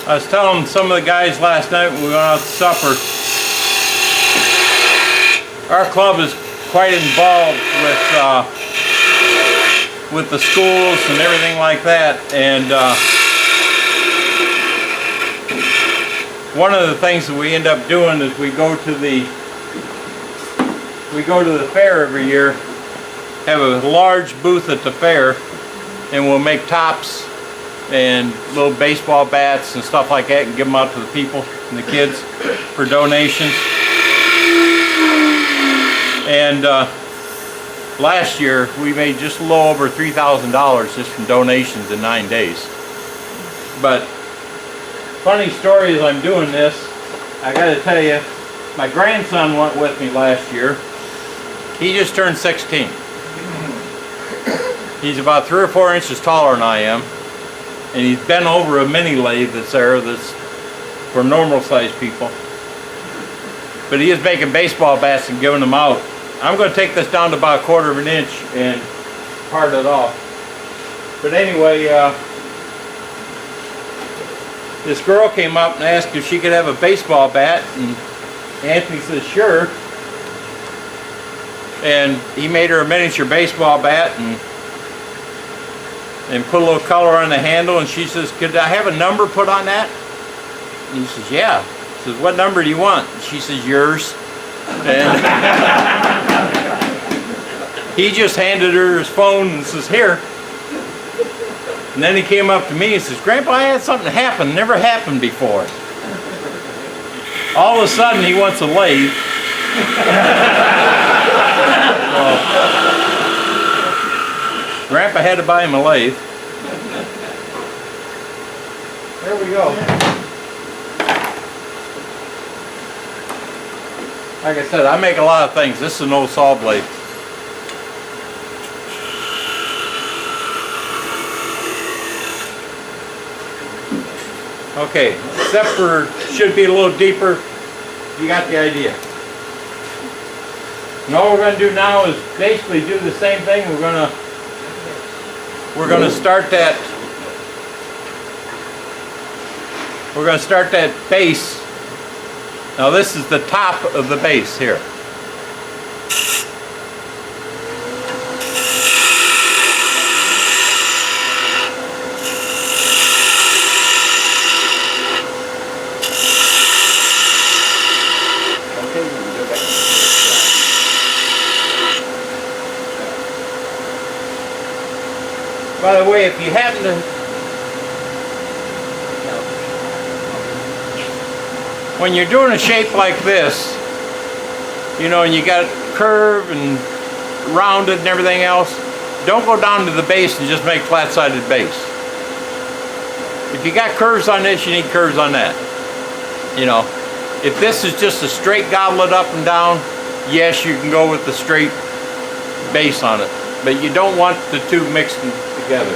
I was telling some of the guys last night when we went out to supper, our club is quite involved with the schools and everything like that, and one of the things that we end up doing is we go to the fair every year, have a large booth at the fair, and we'll make tops and little baseball bats and stuff like that, and give them out to the people and the kids for donations. And last year we made just a little over $3,000 just from donations in 9 days. But funny story as I'm doing this, I got to tell you, my grandson went with me last year. He just turned 16. He's about 3 or 4 inches taller than I am. And he's bent over a mini lathe that's there that's for normal sized people. But he is making baseball bats and giving them out. I'm going to take this down to about 1/4 of an inch and part it off. But anyway, this girl came up and asked if she could have a baseball bat, and Anthony says sure. And he made her a miniature baseball bat and put a little color on the handle, and she says, could I have a number put on that? And he says, yeah. He says, what number do you want? And she says, yours. And he just handed her his phone and says, here. And then he came up to me and says, Grandpa, I had something happen, never happened before. All of a sudden he wants a lathe. I had to buy him a lathe. There we go. Like I said, I make a lot of things. This is an old saw blade. Okay, except for should be a little deeper. You got the idea. And all we're going to do now is basically do the same thing. We're going to start that. We're going to start that base. Now this is the top of the base here. By the way, if you happen to, when you're doing a shape like this, you know, and you got curve and rounded and everything else, don't go down to the base and just make flat-sided base. If you got curves on this, you need curves on that. You know, if this is just a straight goblet up and down, yes, you can go with the straight base on it. But you don't want the two mixed together.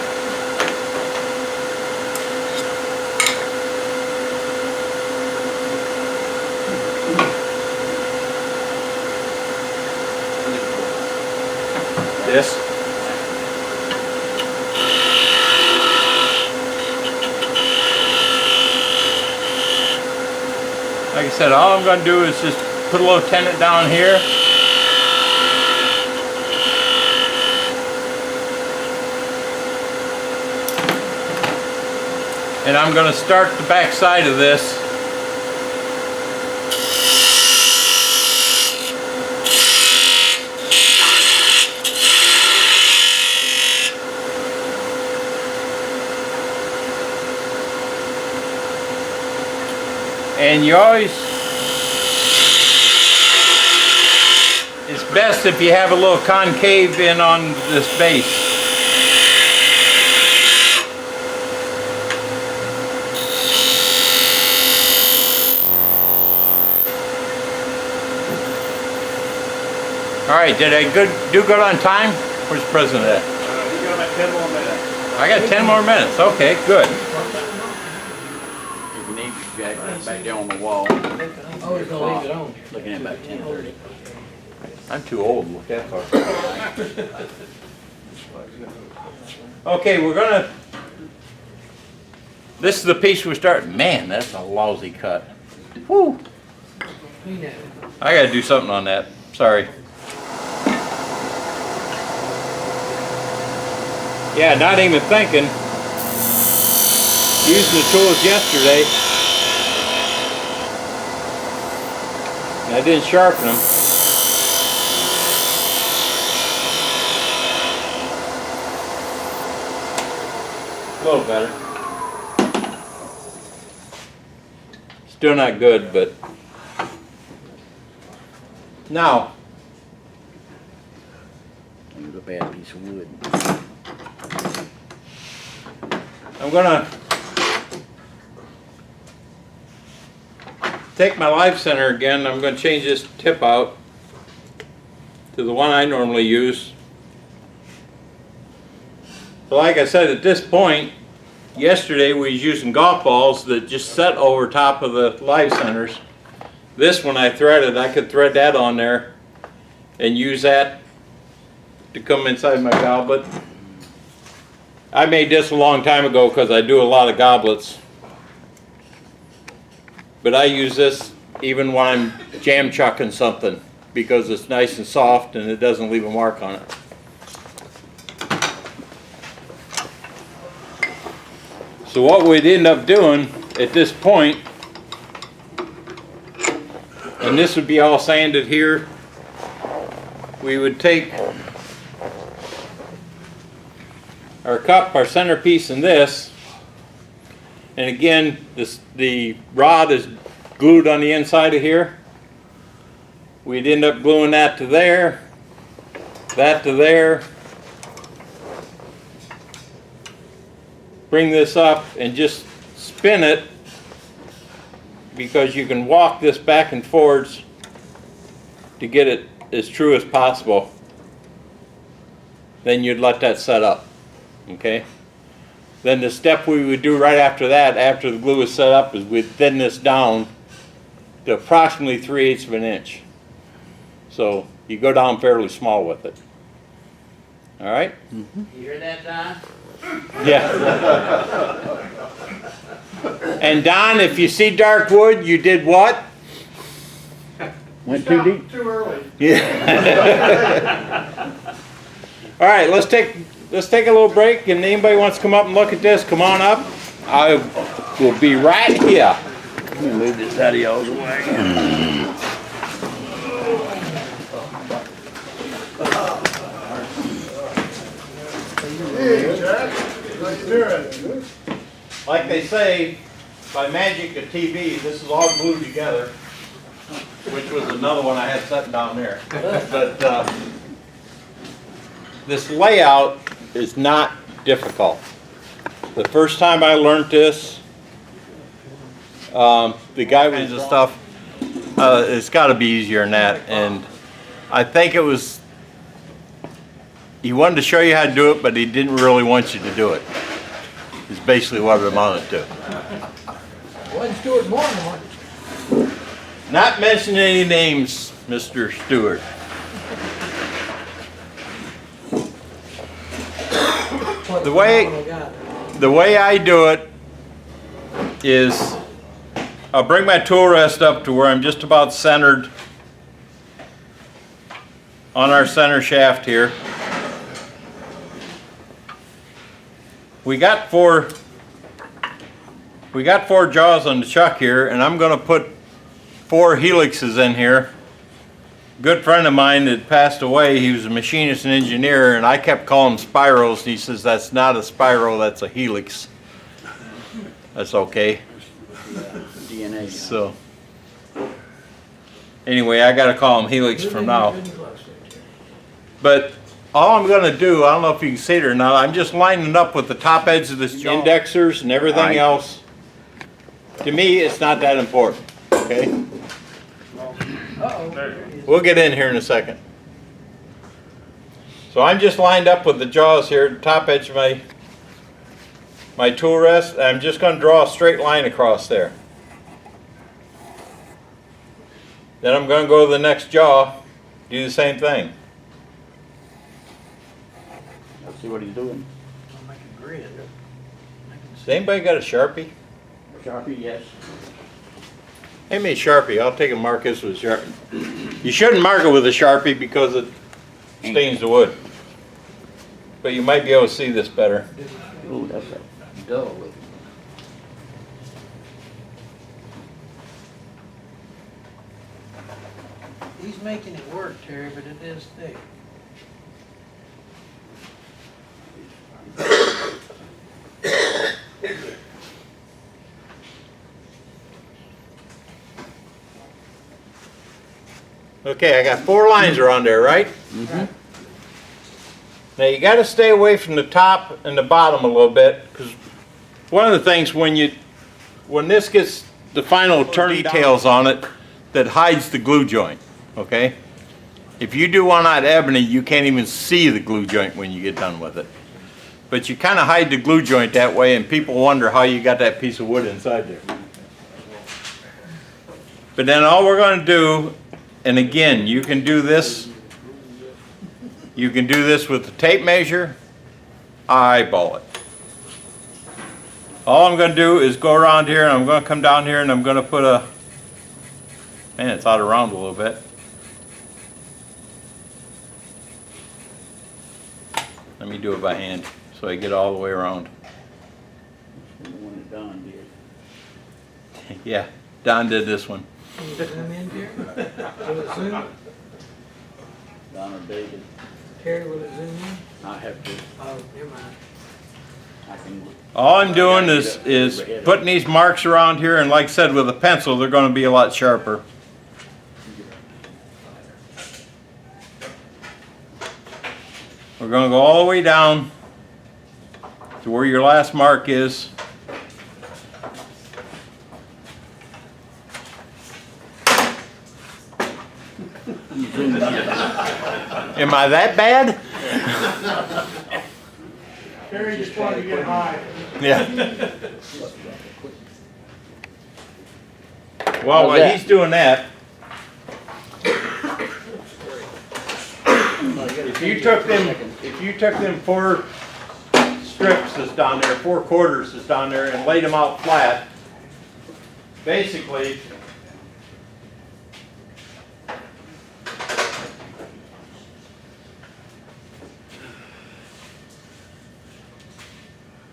This. Like I said, all I'm going to do is just put a little tenon down here. And I'm going to start the back side of this. And you always, it's best if you have a little concave in on this base. All right, did I do good on time? Where's the president at? You got about 10 more minutes. I got 10 more minutes. Okay, good. If you need, Jack, that's back there on the wall. Oh, he's gonna leave it on. Looking at about 10:30. I'm too old to look that far. Okay, we're gonna. This is the piece we're starting. Man, that's a lousy cut. Whew. I gotta do something on that. Sorry. Yeah, not even thinking. Using the tools yesterday. And I didn't sharpen them. A little better. Still not good, but now It was a bad piece of wood. I'm gonna take my live center again. I'm gonna change this tip out to the one I normally use. So like I said, at this point, yesterday we was using golf balls that just set over top of the live centers. This one I threaded. I could thread that on there and use that to come inside my goblet. I made this a long time ago because I do a lot of goblets. But I use this even when I'm jam chucking something because it's nice and soft and it doesn't leave a mark on it. So what we'd end up doing at this point, and this would be all sanded here, we would take our cup, our centerpiece in this, and again the rod is glued on the inside of here. We'd end up gluing that to there, that to there, bring this up and just spin it, because you can walk this back and forwards to get it as true as possible. Then you'd let that set up, okay? Then the step we would do right after that, after the glue is set up, is we'd thin this down to approximately 3/8 of an inch. So you go down fairly small with it. All right? You hear that, Don? Yeah. And Don, if you see dark wood, you did what? Went too deep. Too early. Yeah. All right, let's take a little break, and anybody wants to come up and look at this, come on up. I will be right here. Let me move this out of y'all's way. Hey, Jack, how you doing? Like they say, by magic of TV, this is all glued together, which was another one I had sitting down there. But this layout is not difficult. The first time I learned this, the guy was the stuff, it's got to be easier than that. And I think it was, he wanted to show you how to do it, but he didn't really want you to do it. Is basically what it amounted to. Wasn't Stuart Morton, was it? Not mention any names, Mr. Stewart. What The way- phenomenal guy. The way I do it is I'll bring my tool rest up to where I'm just about centered on our center shaft here. We got four jaws on the chuck here, and I'm going to put 4 helixes in here. Good friend of mine that passed away, he was a machinist and engineer, and I kept calling them spirals, and he says, that's not a spiral, that's a helix. That's okay. DNA. So, anyway, I gotta call them helix from now. But all I'm gonna do, I don't know if you can see it or not, I'm just lining up with the top edge of this indexers and everything Right. else. To me, it's not that important, okay? Uh-oh. We'll get in here in a second. So I'm just lined up with the jaws here, the top edge of my tool rest. I'm just going to draw a straight line across there. Then I'm going to go to the next jaw, do the same thing. Let's see what he's doing. I'll make a grid. Has anybody got a Sharpie? Sharpie, yes. Hey, me a Sharpie. I'll take and mark this with a Sharpie. You shouldn't mark it with a Sharpie because it stains the wood. But you might be able to see this better. Ooh, that's a dull look. He's making it work, Terry, but it is thick. Okay, I got 4 lines around there, right? Mm-hmm. Now you got to stay away from the top and the bottom a little bit, because one of the things when this gets the final turn details on it that hides the glue joint, okay? If you do one out of ebony, you can't even see the glue joint when you get done with it. But you kind of hide the glue joint that way, and people wonder how you got that piece of wood inside there. But then all we're going to do, and again, you can do this with the tape measure, eyeball it. All I'm going to do is go around here, and I'm going to come down here, and I'm going to put a, man, it's out around a little bit. Let me do it by hand so I get all the way around. The one that Don did. Yeah, Don did this one. Can you zoom in, Terry? Will it zoom? Don or David. Terry, will it zoom in? I have to, Oh, never mind. I can. All I'm doing is putting these marks around here, and like I said, with a pencil, they're going to be a lot sharper. We're going to go all the way down to where your last mark is. Am I that bad? Terry just wanted to get high. Yeah. Well, while he's doing that, if you took them 4 strips that's down there, 4 quarters that's down there, and laid them out flat, basically,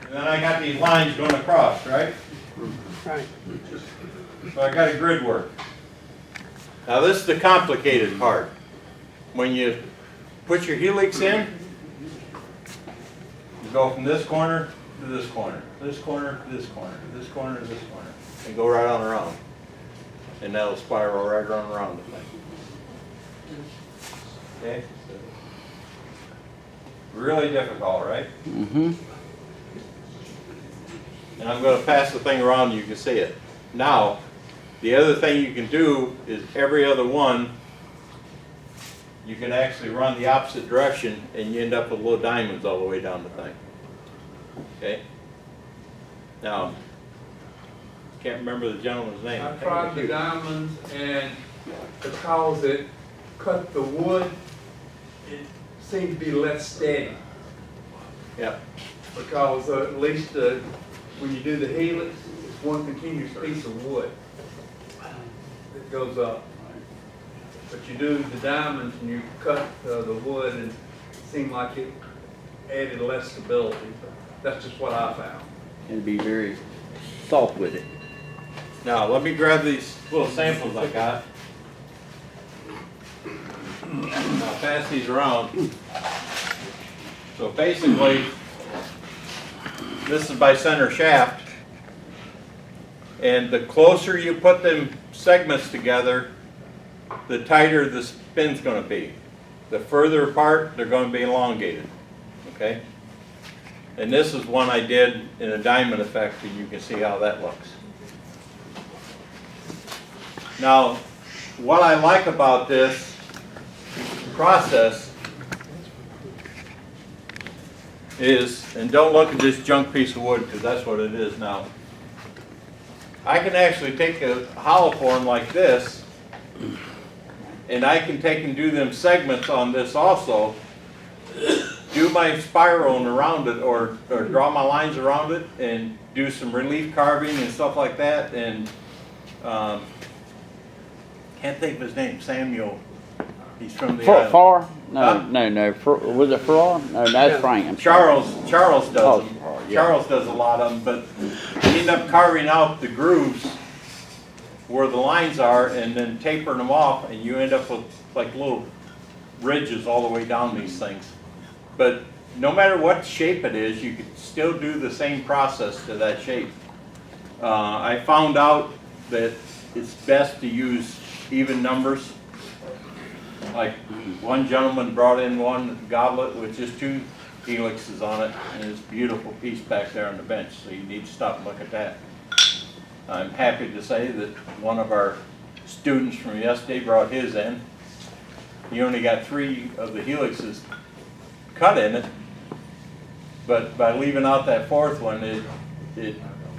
and then I got these lines going across, right? Right. So I got a grid work. Now this is the complicated part. When you put your helix in, you go from this corner to this corner, this corner to this corner, this corner to this corner, and go right on around. And that'll spiral right on around the thing. Okay? Really difficult, right? Mm-hmm. And I'm going to pass the thing around, you can see it. Now, the other thing you can do is every other one, you can actually run the opposite direction and you end up with little diamonds all the way down the thing. Okay? Now, can't remember the gentleman's name. I tried the diamonds, and because it cut the wood, it seemed to be less steady. Yep. Because at least when you do the helix, it's one continuous piece of wood that goes up. But you do the diamonds and you cut the wood, and it seemed like it added less stability. That's just what I found. It'd be very soft with it. Now, let me grab these little samples I got. I'll pass these around. So basically, this is by center shaft. And the closer you put them segments together, the tighter the spin's going to be. The further apart, they're going to be elongated. Okay? And this is one I did in a diamond effect, and you can see how that looks. Now, what I like about this process is, and don't look at this junk piece of wood because that's what it is now. I can actually take a hollow form like this, and I can take and do them segments on this also, do my spiraling around it, or draw my lines around it, and do some relief carving and stuff like that, and can't think of his name, Samuel. He's from the island. Far? No, Huh? no. Was it Farrar? No, that's Frank. I'm sorry. Charles does Oh, them. yeah. Charles does a lot of them, but we end up carving out the grooves where the lines are and then tapering them off, and you end up with like little ridges all the way down these things. But no matter what shape it is, you can still do the same process to that shape. I found out that it's best to use even numbers. Like one gentleman brought in one goblet with just 2 helixes on it, and it's a beautiful piece back there on the bench, so you need to stop and look at that. I'm happy to say that one of our students from yesterday brought his in. He only got 3 of the helixes cut in it, but by leaving out that 4th one, it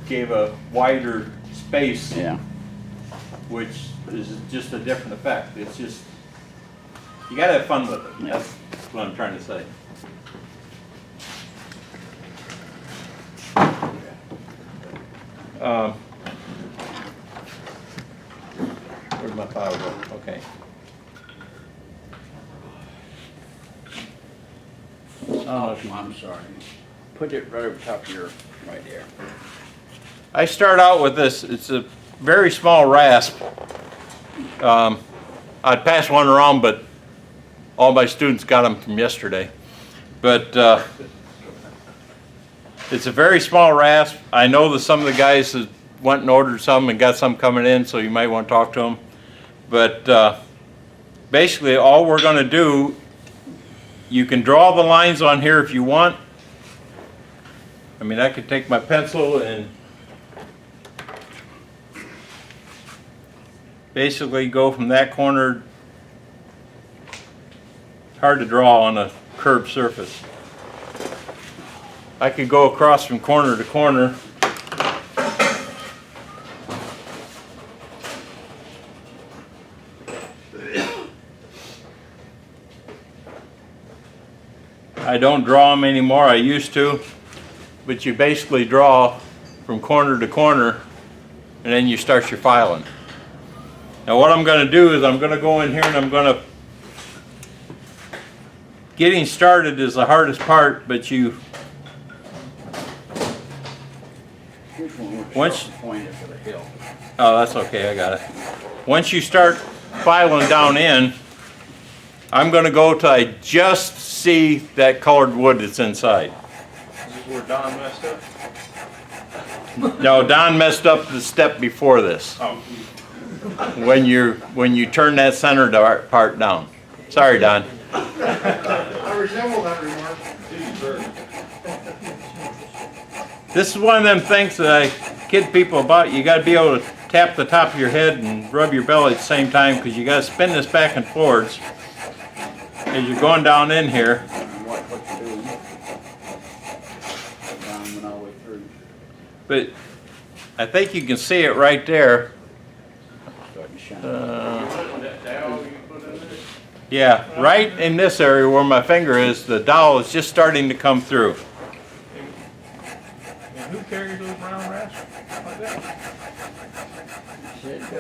gave a wider space, Yeah. which is just a different effect. It's just, you gotta have fun with it. Yeah. That's what I'm trying to say. Where'd my file go? Okay. Oh, I'm sorry. Put it right over top of your, right there. I start out with this. It's a very small rasp. I'd pass one around, but all my students got them from yesterday. But it's a very small rasp. I know that some of the guys that went and ordered some and got some coming in, so you might want to talk to them. But basically, all we're going to do, you can draw the lines on here if you want. I mean, I could take my pencil and basically go from that corner. Hard to draw on a curved surface. I could go across from corner to corner. I don't draw them anymore, I used to, but you basically draw from corner to corner and then you start your filing. Now what I'm going to do is I'm going to go in here and I'm going to, getting started is the hardest part, but you, once, Pointed for the hill. oh that's okay, I got it. Once you start filing down in, I'm going to go till I just see that colored wood that's inside. This is where Don messed up. No, Don messed up the step before this. Oh. When you turn that center part down. Sorry, Don. I resemble that remark. This is one of them things that I kid people about. You got to be able to tap the top of your head and rub your belly at the same time because you got to spin this back and forwards as you're going down in here. What you're doing. Down and all the way through. But I think you can see it right there. Starting to shine. That dowel you put in there? Yeah, right in this area where my finger is, the dowel is just starting to come through. And who carries those brown rasps like that?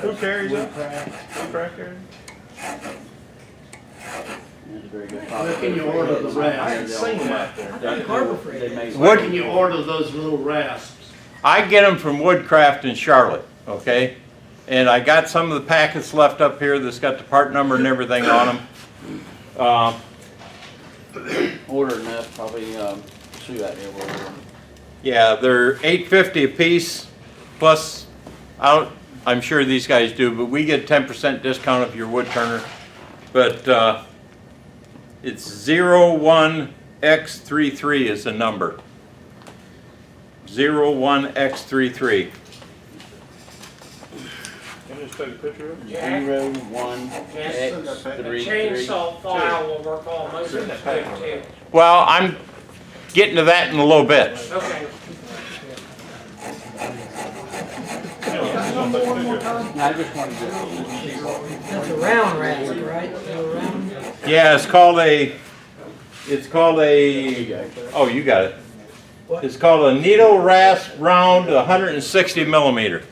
Who carries them? Woodcraft carries? That's a very good Where can you order the I haven't rasps? seen them out there. They made Where can you order those little rasps? I get them from Woodcraft in Charlotte, okay? And I got some of the packets left up here that's got the part number and everything on them. order enough, probably Sue out there will order them. Yeah, they're $8.50 a piece, plus I'm sure these guys do, but we get 10% discount if you're wood turner. But it's 01X33 is the number. 01X33. Can you just take a picture of it? 01X33. Chainsaw file will work almost as good too. Well, I'm getting to that in a little bit. Okay. No, I just wanted to. That's a round rasp, right? A round. Yeah, it's called a, oh, you got it. It's called a needle rasp round 160 millimeter.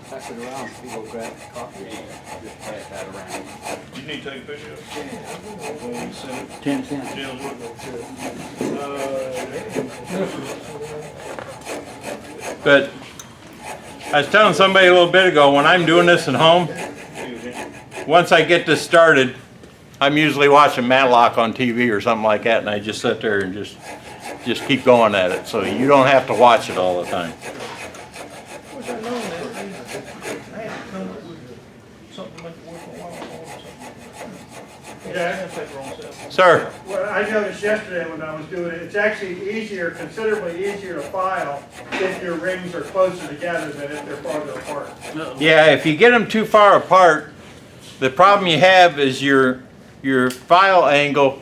Pass it around, people grab the coffee, just pass that around. You need to take a picture of it? 10 cents. Jim's But I was telling somebody a little bit ago, when I'm doing this at home, once I get this started, I'm usually watching Matlock on TV or something like that, and I just sit there and just keep going at it. So you don't have to watch it all the time. What's that known as? I had to come up with something like worth a while or something. Yeah. Sir, Well, I noticed yesterday when I was doing it, it's actually easier, considerably easier to file if your rings are closer together than if they're farther apart. yeah, if you get them too far apart, the problem you have is your file angle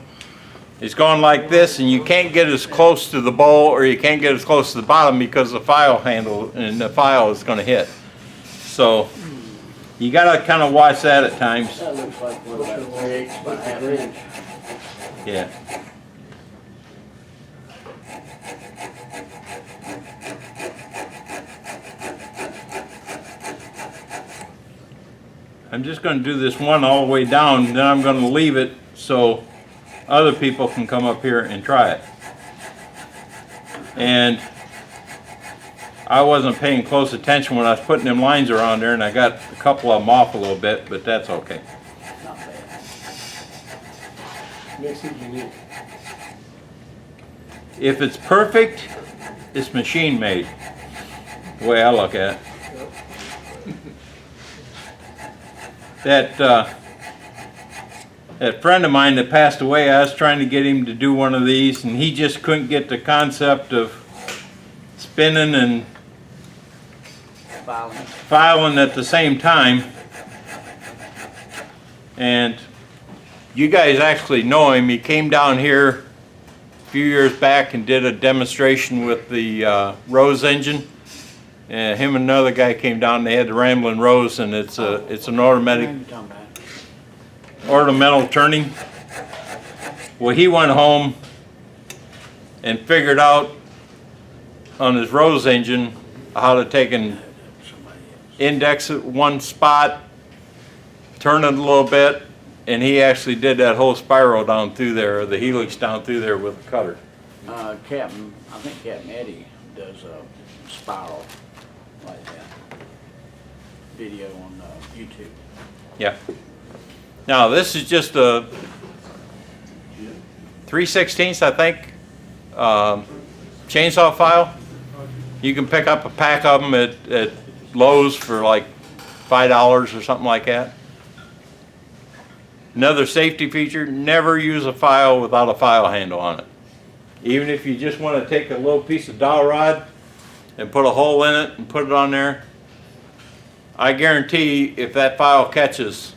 is going like this, and you can't get as close to the bowl or you can't get as close to the bottom because the file handle and the file is going to hit. So you got to kind of watch that at times. That looks like what, about 3/8 by half inch. Yeah. I'm just going to do this one all the way down, then I'm going to leave it so other people can come up here and try it. And I wasn't paying close attention when I was putting them lines around there, and I got a couple of them off a little bit, but that's okay. Not bad. Makes it unique. If it's perfect, it's machine made, the way I look at it. a friend of mine that passed away, I was trying to get him to do one of these, and he just couldn't get the concept of spinning and filing at the same time. And you guys actually know him. He came down here a few years back and did a demonstration with the Rose engine. And him and another guy came down. They had the Ramblin' Rose, and it's an ornamental turning. Well, he went home and figured out on his Rose engine how to take and index it one spot, turn it a little bit, and he actually did that whole spiral down through there, or the helix down through there with a cutter. I think Captain Eddie does a spiral like that. Video on YouTube. Yeah. Now this is just a 3/16, I think, chainsaw file. You can pick up a pack of them at Lowe's for like $5 or something like that. Another safety feature, never use a file without a file handle on it. Even if you just want to take a little piece of dowel rod and put a hole in it and put it on there, I guarantee if that file catches,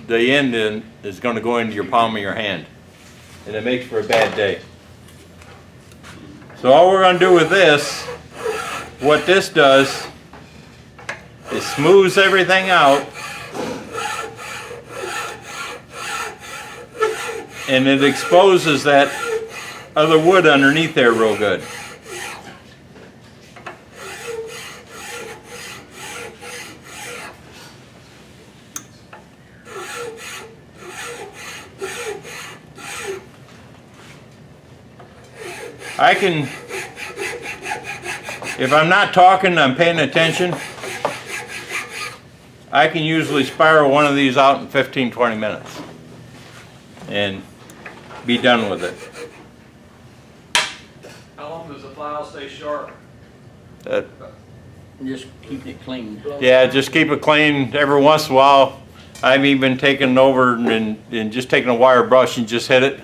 the end is going to go into your palm of your hand, and it makes for a bad day. So all we're going to do with this, what this does is smooths everything out, and it exposes that other wood underneath there real good. I can, if I'm not talking, I'm paying attention, I can usually spiral one of these out in 15-20 minutes and be done with it. How long does the file stay sharp? Just keep it clean. Yeah, just keep it clean. Every once in a while, I've even taken over and just taken a wire brush and just hit it.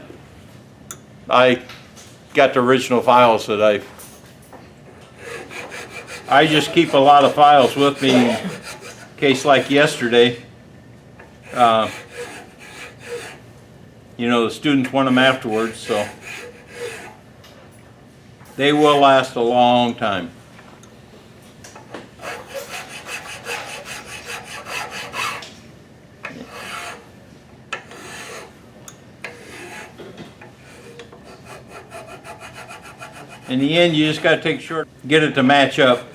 I got the original files that I just keep a lot of files with me in case, like yesterday, you know, the students want them afterwards, so they will last a long time. In the end, you just got to take short, get it to match up.